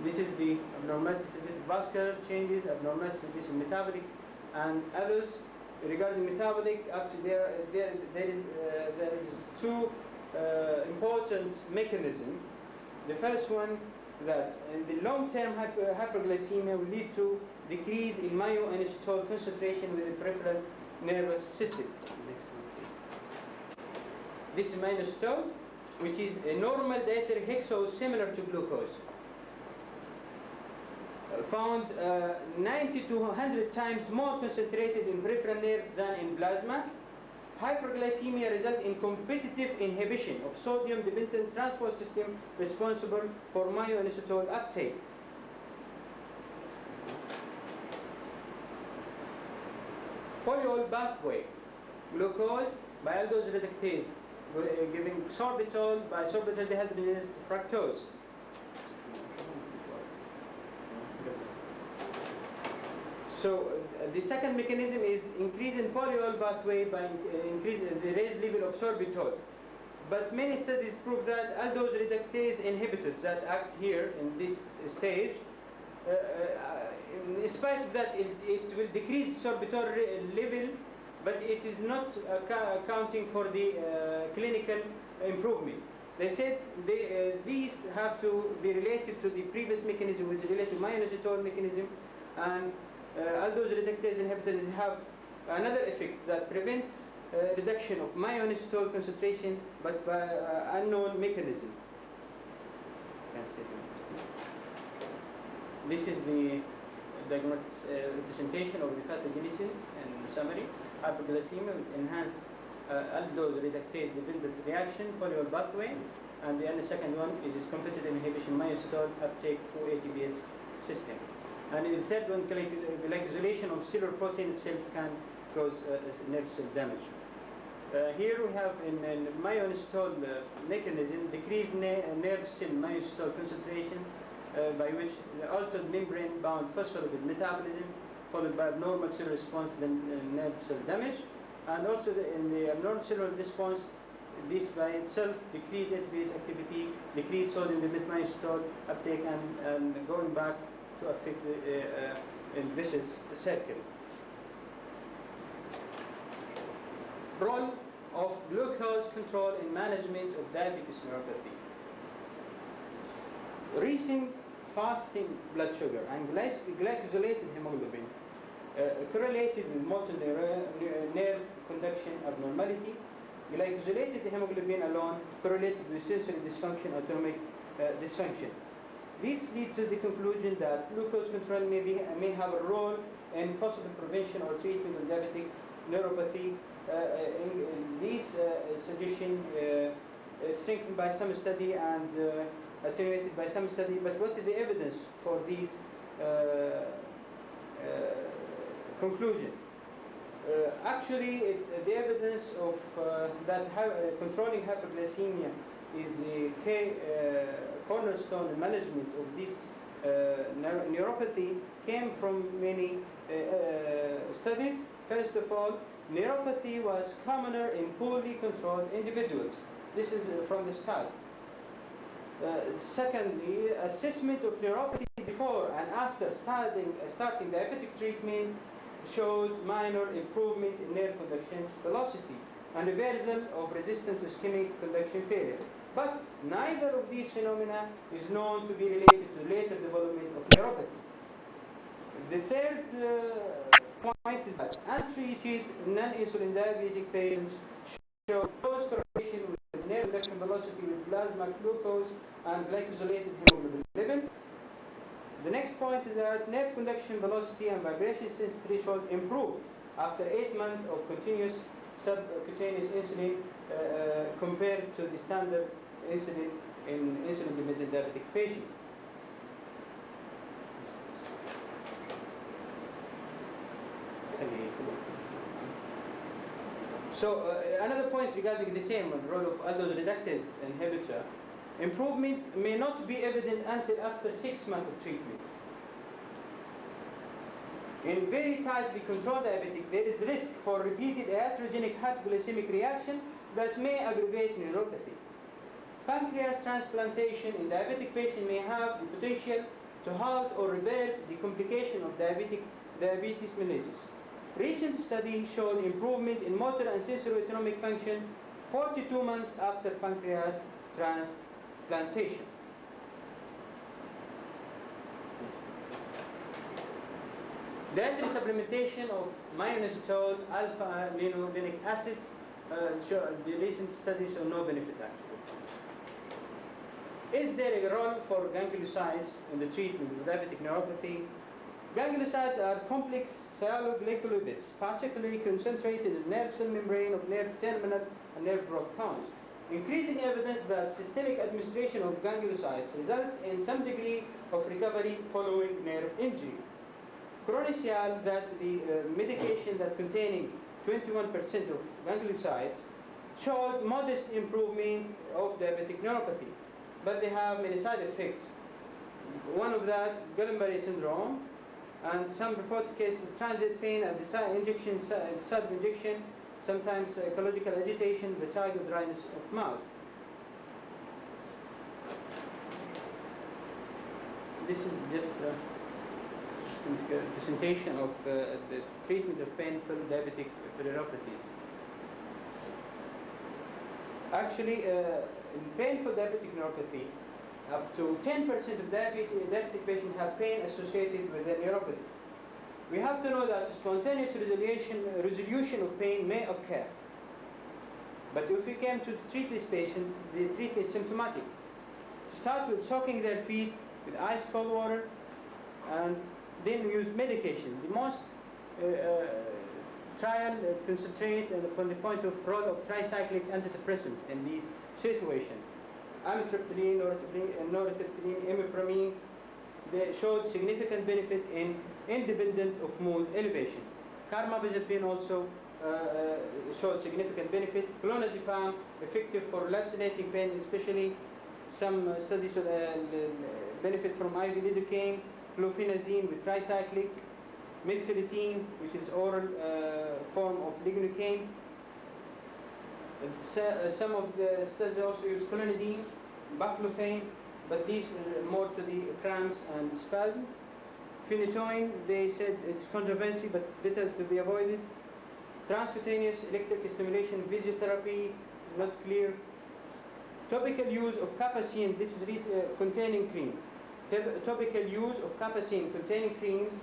This is the abnormalities of vascular changes, abnormalities of metabolic, and others. Regarding metabolic, actually there is two important mechanisms. The first one, that the long-term hyperglycemia will lead to decrease in myoinositol concentration with the peripheral nervous system. Next one. This is myoinositol, which is a normal dietary hexose similar to glucose. Found 90 to 100 times more concentrated in peripheral nerve than in plasma. Hyperglycemia results in competitive inhibition of sodium-dependent transport system responsible for myoinositol uptake. Polyol pathway, glucose by aldose reductase, giving sorbitol by sorbitol dehydrogenase fructose. So the second mechanism is increase in polyol pathway by increase the raised level of sorbitol. But many studies prove that aldose reductase inhibitors that act here in this stage, in spite of that, it will decrease sorbitol level, but it is not accounting for the clinical improvement. They said these have to be related to the previous mechanism, which is related to myoinositol mechanism, and aldose reductase inhibitors have another effect that prevent reduction of myoinositol concentration, but by unknown mechanism. This is the diagnostic representation of the pathogenesis and summary. Hyperglycemia with enhanced aldose reductase dependent reaction, polyol pathway, and the second one is competitive inhibition myoinositol uptake through ATPase system. And in the third one, glycosylation of cellular protein itself can cause nerve cell damage. Here we have in myoinositol mechanism decreased nerve cell myoinositol concentration, by which the altered membrane-bound phospholipid metabolism, followed by abnormal cellular response, then nerve cell damage, and also in the abnormal cellular response, this by itself decreased ATPase activity, decreased sodium myoinositol uptake, and going back to affect the vicious circle. role of glucose control in management of diabetes neuropathy. Recent fasting blood sugar and glycosolated hemoglobin correlated with motor nerve conduction abnormality. Glycosolated hemoglobin alone correlated with sensory dysfunction, autonomic dysfunction. These lead to the conclusion that glucose control may have a role in possible prevention or treatment of diabetic neuropathy. These suggestions strengthened by some study and attenuated by some study, but what is the evidence for these conclusion? Actually, the evidence of that controlling hyperglycemia is a cornerstone in management of this neuropathy came from many studies. First of all, neuropathy was commoner in poorly controlled individuals. This is from the start. Secondly, assessment of neuropathy before and after starting diabetic treatment shows minor improvement in nerve conduction velocity and reversal of resistant ischemic conduction failure. But neither of these phenomena is known to be related to later development of neuropathy. The third point is that untreated non-insulin diabetic patients show close correlation with nerve conduction velocity with plasma glucose and glycosolated hemoglobin level. The next point is that nerve conduction velocity and vibration sensitivity threshold improved after 8 months of continuous subcutaneous insulin compared to the standard insulin in insulin-dependent diabetic patients. So another point regarding the same role of aldose reductase inhibitor, improvement may not be evident until after 6 months of treatment. In very tightly controlled diabetic, there is risk for repeated iatrogenic hypoglycemic reaction that may aggravate neuropathy. Pancreas transplantation in diabetic patient may have the potential to halt or reverse the complication of diabetes mellitus. Recent study showed improvement in motor and sensory autonomic function 42 months after pancreas transplantation. Dietary supplementation of myoinositol, alpha-aminolenic acids, the recent studies show no benefit actually. Is there a role for gangliosides in the treatment of diabetic neuropathy? Gangliosides are complex sialoglycolipids, particularly concentrated in nerve cell membrane of nerve terminal and nerve growth cones. Increasing evidence that systemic administration of gangliosides results in some degree of recovery following nerve injury. Chronicial, that's the medication that containing 21% of gangliosides, showed modest improvement of diabetic neuropathy, but they have many side effects. One of that, Guillain-Barré syndrome, and some reported cases of transient pain at the sub injection, sometimes ecological agitation, vertigo, dryness of mouth. This is just a presentation of the treatment of painful diabetic neuropathies. Actually, in painful diabetic neuropathy, up to 10% of diabetic patients have pain associated with their neuropathy. We have to know that spontaneous resolution of pain may occur. But if we came to treat this patient, the treatment is symptomatic. To start with soaking their feet with ice cold water, and then use medication. The most trial concentrate upon the point of role of tricyclic antidepressant in these situations. Amitriptyline, nortriptyline, imipramine, they showed significant benefit in independent of mood elevation. Carbamazepine also showed significant benefit. Clonazepam, effective for lacerating pain, especially some studies showed benefit from IV lidocaine, clofenazine with tricyclic, mexiletine, which is oral form of lignocaine. Some of the studies also use clonidine, baclofen, but these more to the cramps and spasm. Phenytoin, they said it's controversy, but it's better to be avoided. Transcutaneous electric stimulation, physiotherapy, not clear. Topical use of capsaicin, this is containing cream. Topical use of capsaicin containing creams,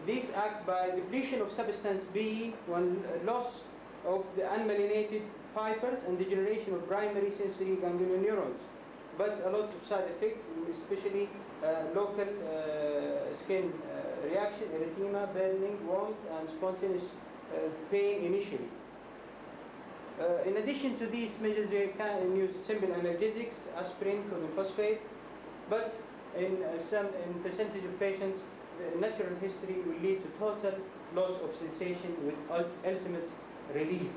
these act by depletion of substance B, loss of the unmyelinated fibers and degeneration of primary sensory ganglion neurons. But a lot of side effects, especially local skin reaction, erythema, burning, warmth, and spontaneous pain initially. In addition to these measures, we can use simple analgesics, aspirin, sodium phosphate, but in percentage of patients, the natural history will lead to total loss of sensation with ultimate relief.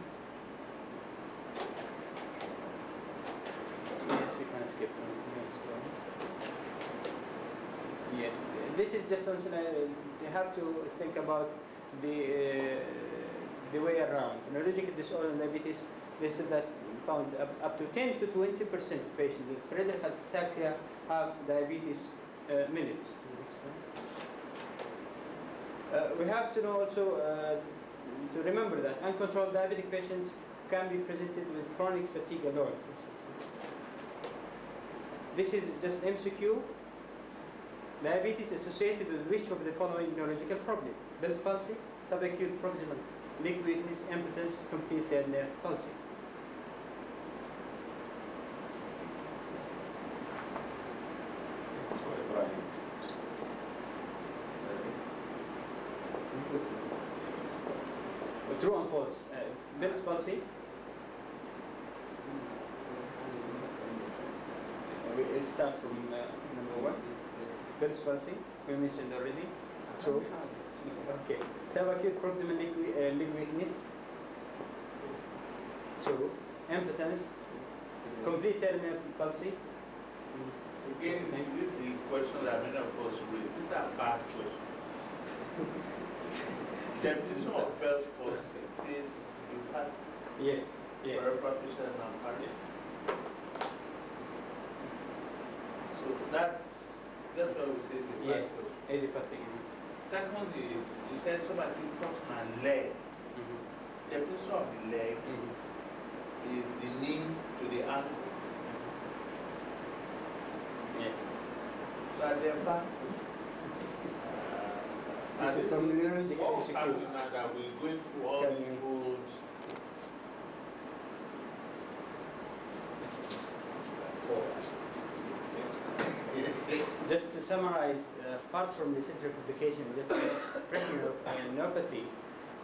Yes, we can skip. Yes, this is just something you have to think about the way around. Neurological disorder and diabetes, they said that found up to 10 to 20% of patients with Friedreich ataxia have diabetes mellitus. We have to know also to remember that uncontrolled diabetic patients can be presented with chronic fatigue alone. This is just MCQ. Diabetes associated with which of the following neurological problem? Bell's palsy, subacute proximal leg weakness, impotence, complete third nerve palsy. True and false. Bell's palsy. We'll start from number one. Bell's palsy, we mentioned already. True. Okay. Subacute proximal leg weakness. True. Impotence. Complete third nerve palsy. Again, this is the question that many of us read. These are bad questions. Definition of Bell's palsy says it's impact. Yes. Yes. Superficial and partial. So that's what we say is a bad question. Idiopathic. Second is, you said somebody talks my leg. The position of the leg is the knee to the ankle. Yes. So at the back, and this is all families now that we're going through all these rules. Just to summarize, apart from the central complication, just peripheral neuropathy,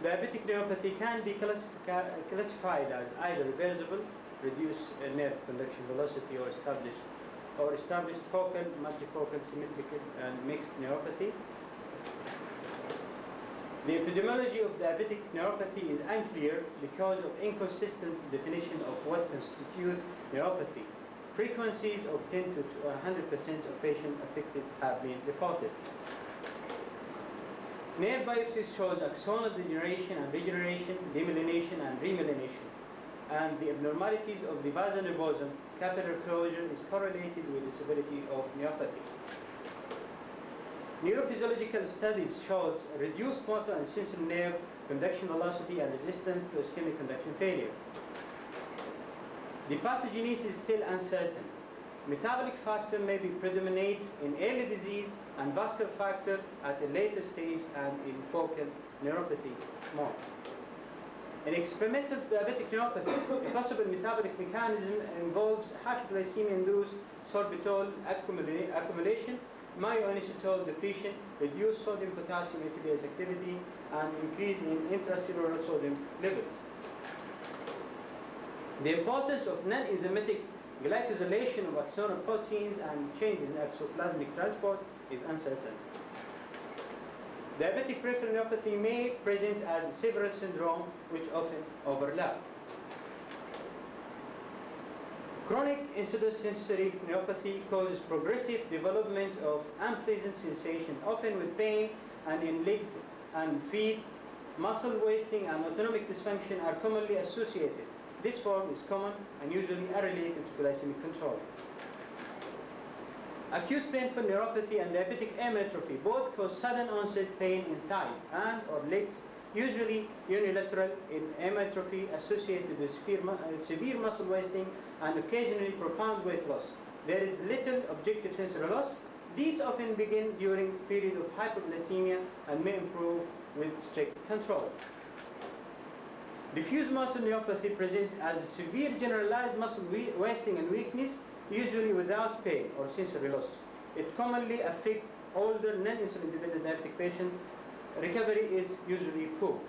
diabetic neuropathy can be classified as either reversible, reduced nerve conduction velocity, or established focal, multifocal, symmetrical, and mixed neuropathy. The epidemiology of diabetic neuropathy is unclear because of inconsistent definition of what constitutes neuropathy. Frequencies of 10 to 100% of patients affected have been reported. Nerve biopsies shows axonal degeneration and regeneration, demyelination and remyelination, and the abnormalities of the vasa nervosa, capillary closure, is correlated with the severity of neuropathy. Neurophysiological studies shows reduced motor and sensory nerve conduction velocity and resistance to ischemic conduction failure. The pathogenesis is still uncertain. Metabolic factor maybe predominates in early disease and vascular factor at a later stage and in focal neuropathy more. In experimental diabetic neuropathy, a possible metabolic mechanism involves hypoglycemia-induced sorbitol accumulation, myoinositol depletion, reduced sodium-potassium ATPase activity, and increase in intracellular sodium levels. The importance of non-enzymatic glycosylation of axonal proteins and changes in exoplasmic transport is uncertain. Diabetic peripheral neuropathy may present as several syndrome which often overlap. Chronic insidious sensory neuropathy causes progressive development of unpleasant sensation, often with pain and in legs and feet. Muscle wasting and autonomic dysfunction are commonly associated. This form is common and usually unrelated to glycemic control. Acute painful neuropathy and diabetic amyotrophy both cause sudden onset pain in thighs and or legs usually unilateral in hypertrophy associated with severe muscle wasting and occasionally profound weight loss. There is little objective sensory loss. These often begin during period of hypoglycemia and may improve with strict control. Diffuse motor neuropathy presents as severe generalized muscle wasting and weakness, usually without pain or sensory loss. It commonly affects older non-insulin dependent diabetic patients. Recovery is usually poor.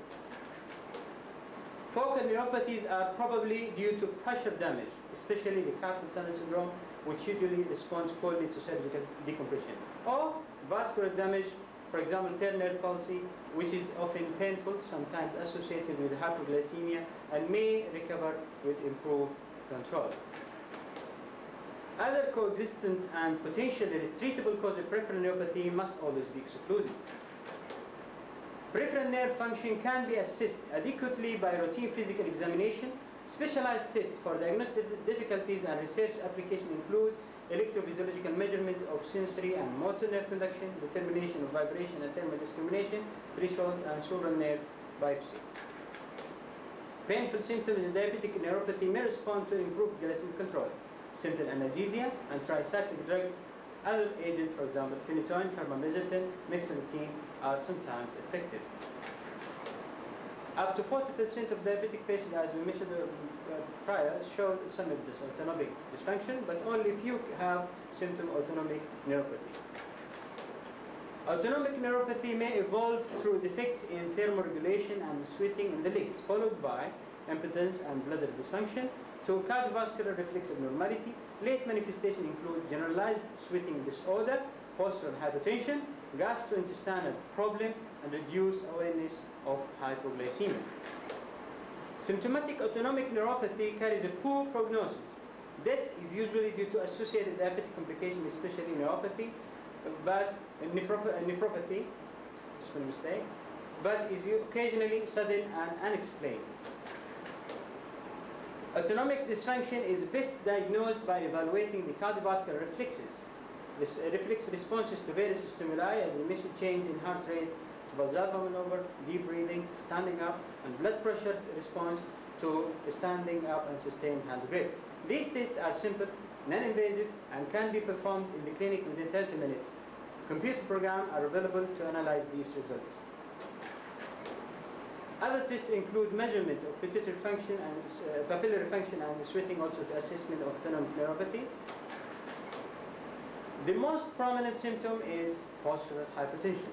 Focal neuropathies are probably due to pressure damage, especially the carpal tunnel syndrome, which usually responds poorly to surgical decompression. Or vascular damage, for example, third nerve palsy, which is often painful, sometimes associated with hypoglycemia, and may recover with improved control. Other coexistent and potentially treatable causes of peripheral neuropathy must always be excluded. Peripheral nerve function can be assessed adequately by routine physical examination. Specialized tests for diagnostic difficulties and research applications include electrophysiological measurement of sensory and motor nerve conduction, determination of vibration and thermal discrimination, threshold, and sural nerve biopsy. Painful symptoms in diabetic neuropathy may respond to improved glycemic control. Simple analgesia and tricyclic drugs, other agents, for example, phenytoin, carbamazepine, mixolantine, are sometimes effective. Up to 40% of diabetic patients, as we mentioned prior, show some of this autonomic dysfunction, but only few have symptom autonomic neuropathy. Autonomic neuropathy may evolve through defects in thermoregulation and sweating in the legs, followed by impotence and bladder dysfunction, to cardiovascular reflex abnormality. Late manifestations include generalized sweating disorder, postural hypertension, gastrointestinal problem, and reduced awareness of hypoglycemia. Symptomatic autonomic neuropathy carries a poor prognosis. Death is usually due to associated diabetic complications, especially neuropathy, but nephropathy, small mistake, but is occasionally sudden and unexplained. Autonomic dysfunction is best diagnosed by evaluating the cardiovascular reflexes. This reflex responses to various stimuli as a measured change in heart rate, Valsalva maneuver, deep breathing, standing up, and blood pressure response to standing up and sustained hand grip. These tests are simple, non-invasive, and can be performed in the clinic within 30 minutes. Computer programs are available to analyze these results. Other tests include measurement of pituitary function and papillary function and sweating, also to assessment of autonomic neuropathy. The most prominent symptom is postural hypertension,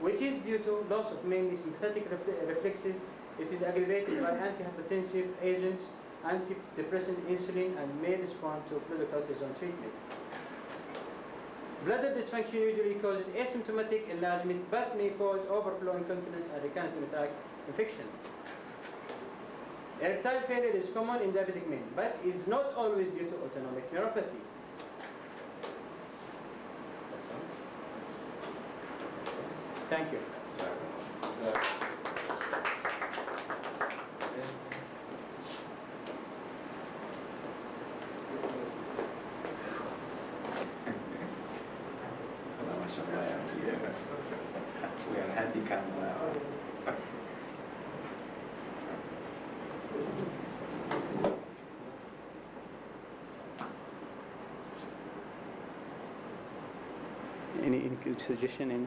which is due to loss of mainly sympathetic reflexes. It is aggravated by antihypertensive agents, antidepressant insulin, and may respond to fludrocortisone treatment. Bladder dysfunction usually causes asymptomatic enlargement, but may cause overflow incontinence and recurrent hemorrhagic infection. Erectile failure is common in diabetic men, but is not always due to autonomic neuropathy. Thank you. We are handicapped now. Any suggestion? Any?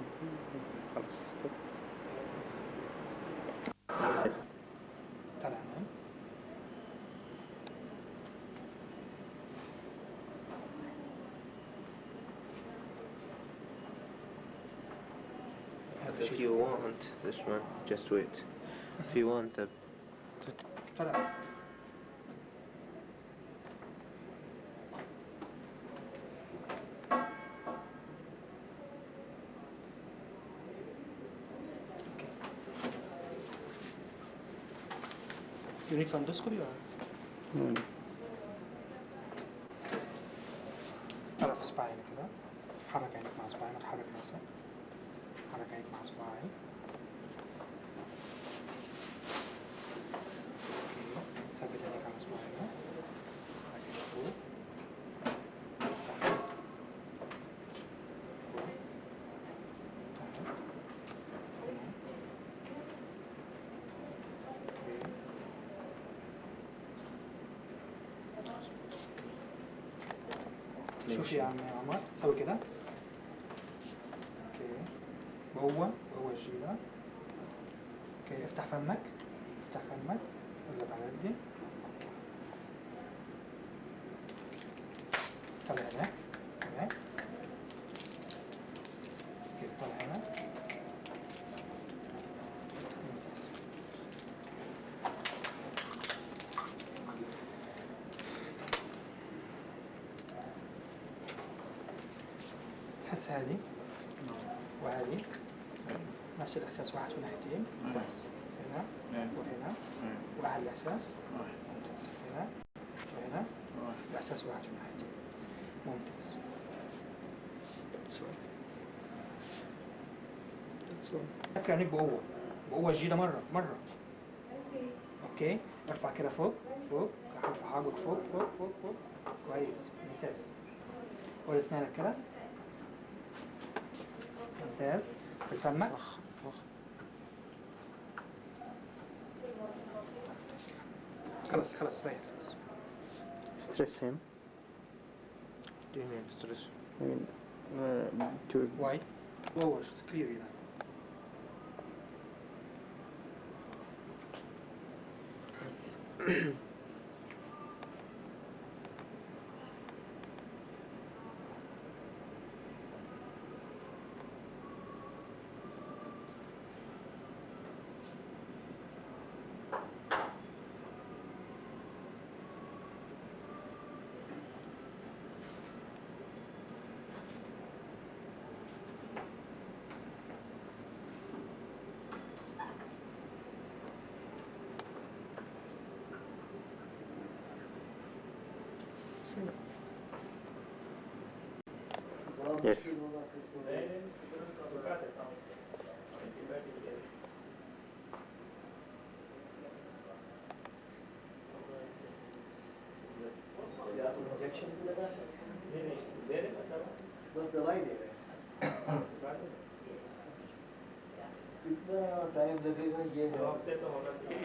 If you want this one, just wait. If you want the... You need fundoscopy or? No. طرف سباين كده حرك عينك مع سباين وتحرك راسك حرك عينك مع سباين اوكي ثبت عينك على سباين حرك عينك فوق تحت شوف يا عم عمر سوي كده. اوكي وهو الجيلة. اوكي افتح فمك اضغط على يدي. طلع هنا اوكي طلع هنا. تحس هذه وهذه نفس الإحساس، واحد في ناحيتين كويس، هنا وهنا واحد الإحساس ممتاز، هنا وهنا الإحساس واحد في ناحيتين ممتاز. فكر عينيك بقوة جديدة مرة. اوكي ارفع كده فوق ارفع حاجبك فوق كويس ممتاز. قول اسنانك كده ممتاز. في فمك خلاص ريح. Stress him. Do you mean stress? I mean, to Why? Lower, it's clear now. yes. बस दवाई दे रहे हैं कितना time लगेगा ये 2 हफ्ते तो होना चाहिए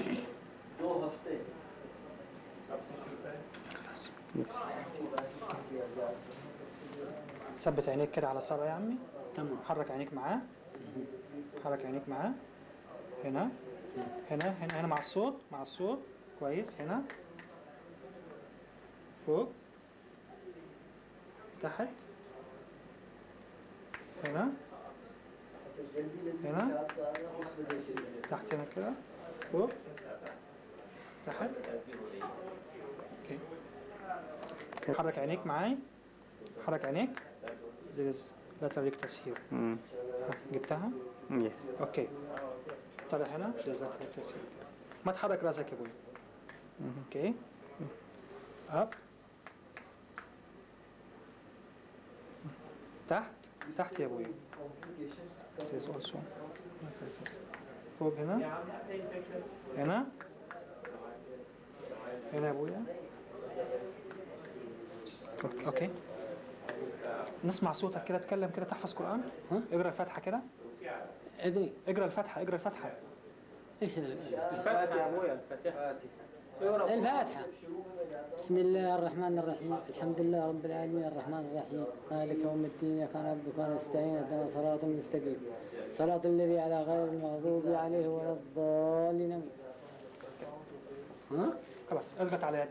2 हफ्ते ثبت عينيك كده على الصبع يا عمي. تمام. حرك عينيك معاه هنا مع الصوت كويس. هنا فوق تحت هنا تحت هنا كده فوق تحت. اوكي حرك عينيك معاي. حرك عينيك لا توريك تسهيل. جبتها؟ Yes. اوكي طلع هنا لا توريك تسهيل. ما تحرك راسك يا ابوي. اوكي اب تحت يا ابوي. فوق هنا يا ابويا. اوكي نسمع صوتك كده. تكلم كده. تحفظ قرآن؟ اقرا الفاتحة كده. اقرا الفاتحة. ايش الفاتحة يا ابويا. الفاتحة. بسم الله الرحمن الرحيم الحمد لله رب العالمين الرحمن الرحيم مالك يوم الدين إياك نعبد وإياك نستعين اهدنا صراط مستقيم صراط الذي على غير المغضوب عليه ولا الضالين. خلاص اضغط على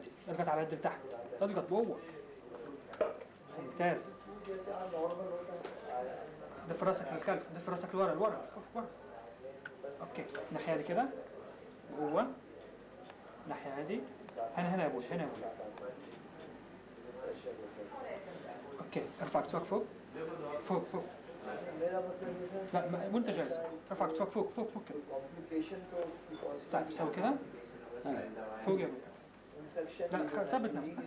يدي لتحت. اضغط بقوة. ممتاز. دف راسك للخلف. دف راسك لورا. اوكي الناحية دي كده بقوة. الناحية هذه هنا يا ابوي. اوكي ارفع كتفك فوق. لا وانت جالس ارفع كتفك فوق كده. طيب سوي كده فوق يا ابوي. لا ثبت نفسك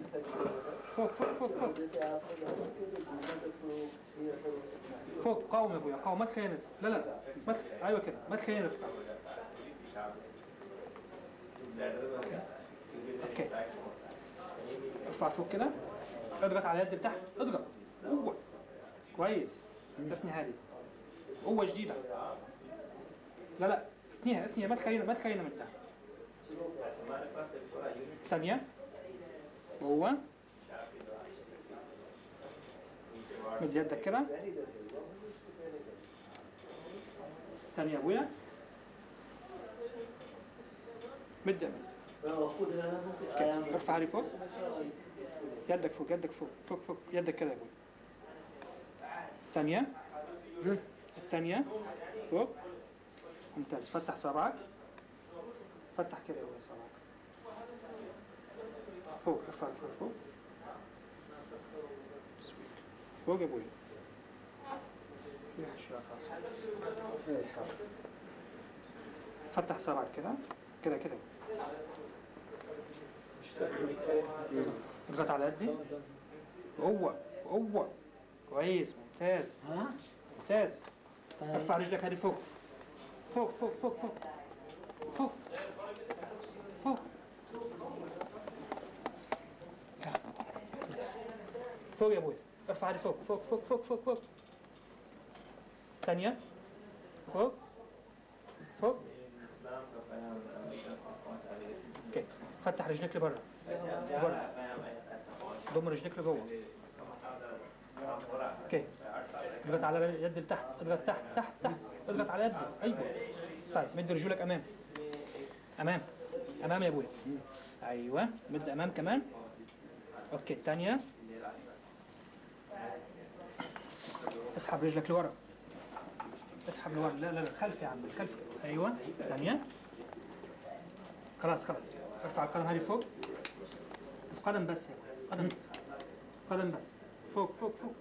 فوق. قاوم يا ابويا قاوم. ما تخليني ندفع. لا ايوه كده ما تخليني ندفع. اوكي ارفع فوق كده. اضغط على يدي لتحت. اضغط قوة كويس. اثني هذه قوة جديدة. لا اثنيها ما تخلينا من تحت. ثانية قوة مد يدك كده. تاني يا ابويا. مد يا ابويا. ارفع لي فوق. يدك فوق، يدك فوق، فوق فوق، يدك كده يا ابويا. الثانية. الثانية فوق. ممتاز. فتح صباعك. فتح كده يا ابويا صباعك. فوق، ارفع فوق فوق. فوق يا ابويا. فتح صباعك كده كده كده. اضغط على يدي. قوة قوة. كويس. ممتاز ممتاز. ارفع رجلك هذه فوق فوق فوق فوق فوق فوق فوق. فوق يا ابوي. ارفع هذه فوق فوق فوق فوق فوق فوق. ثانية. فوق فوق. اوكي. فتح رجلك لبرا. برا. ضم رجلك لجوه. اوكي. اضغط على يدي لتحت. اضغط تحت تحت تحت. اضغط على يدي. ايوه. طيب مد رجولك امام. امام. امام يا ابوي. ايوه. مد امام كمان. اوكي. الثانية. اسحب رجلك لورا. اسحب لورا. لا لا لا خلف يا عم. خلف. ايوه. الثانية. خلاص خلاص. ارفع القدم هذه فوق. قدم بس يا قدم بس. قدم بس. فوق فوق فوق.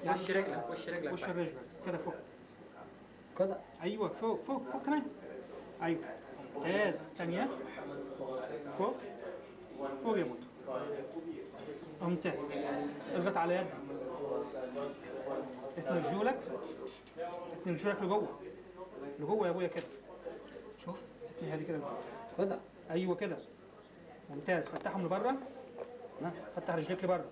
وش رجلك وش رجلك وش الرجل بس كده فوق. كده. ايوه فوق فوق فوق كمان. ايوه. ممتاز. ثانية. فوق. فوق يا موت. ممتاز. اضغط على يدي. اثني رجولك. اثني رجولك لجوه. لجوه يا ابويا كده. شوف. اثني هذه كده لجوه. كده. ايوه كده. ممتاز. فتحهم لبره. فتح رجليك لبره.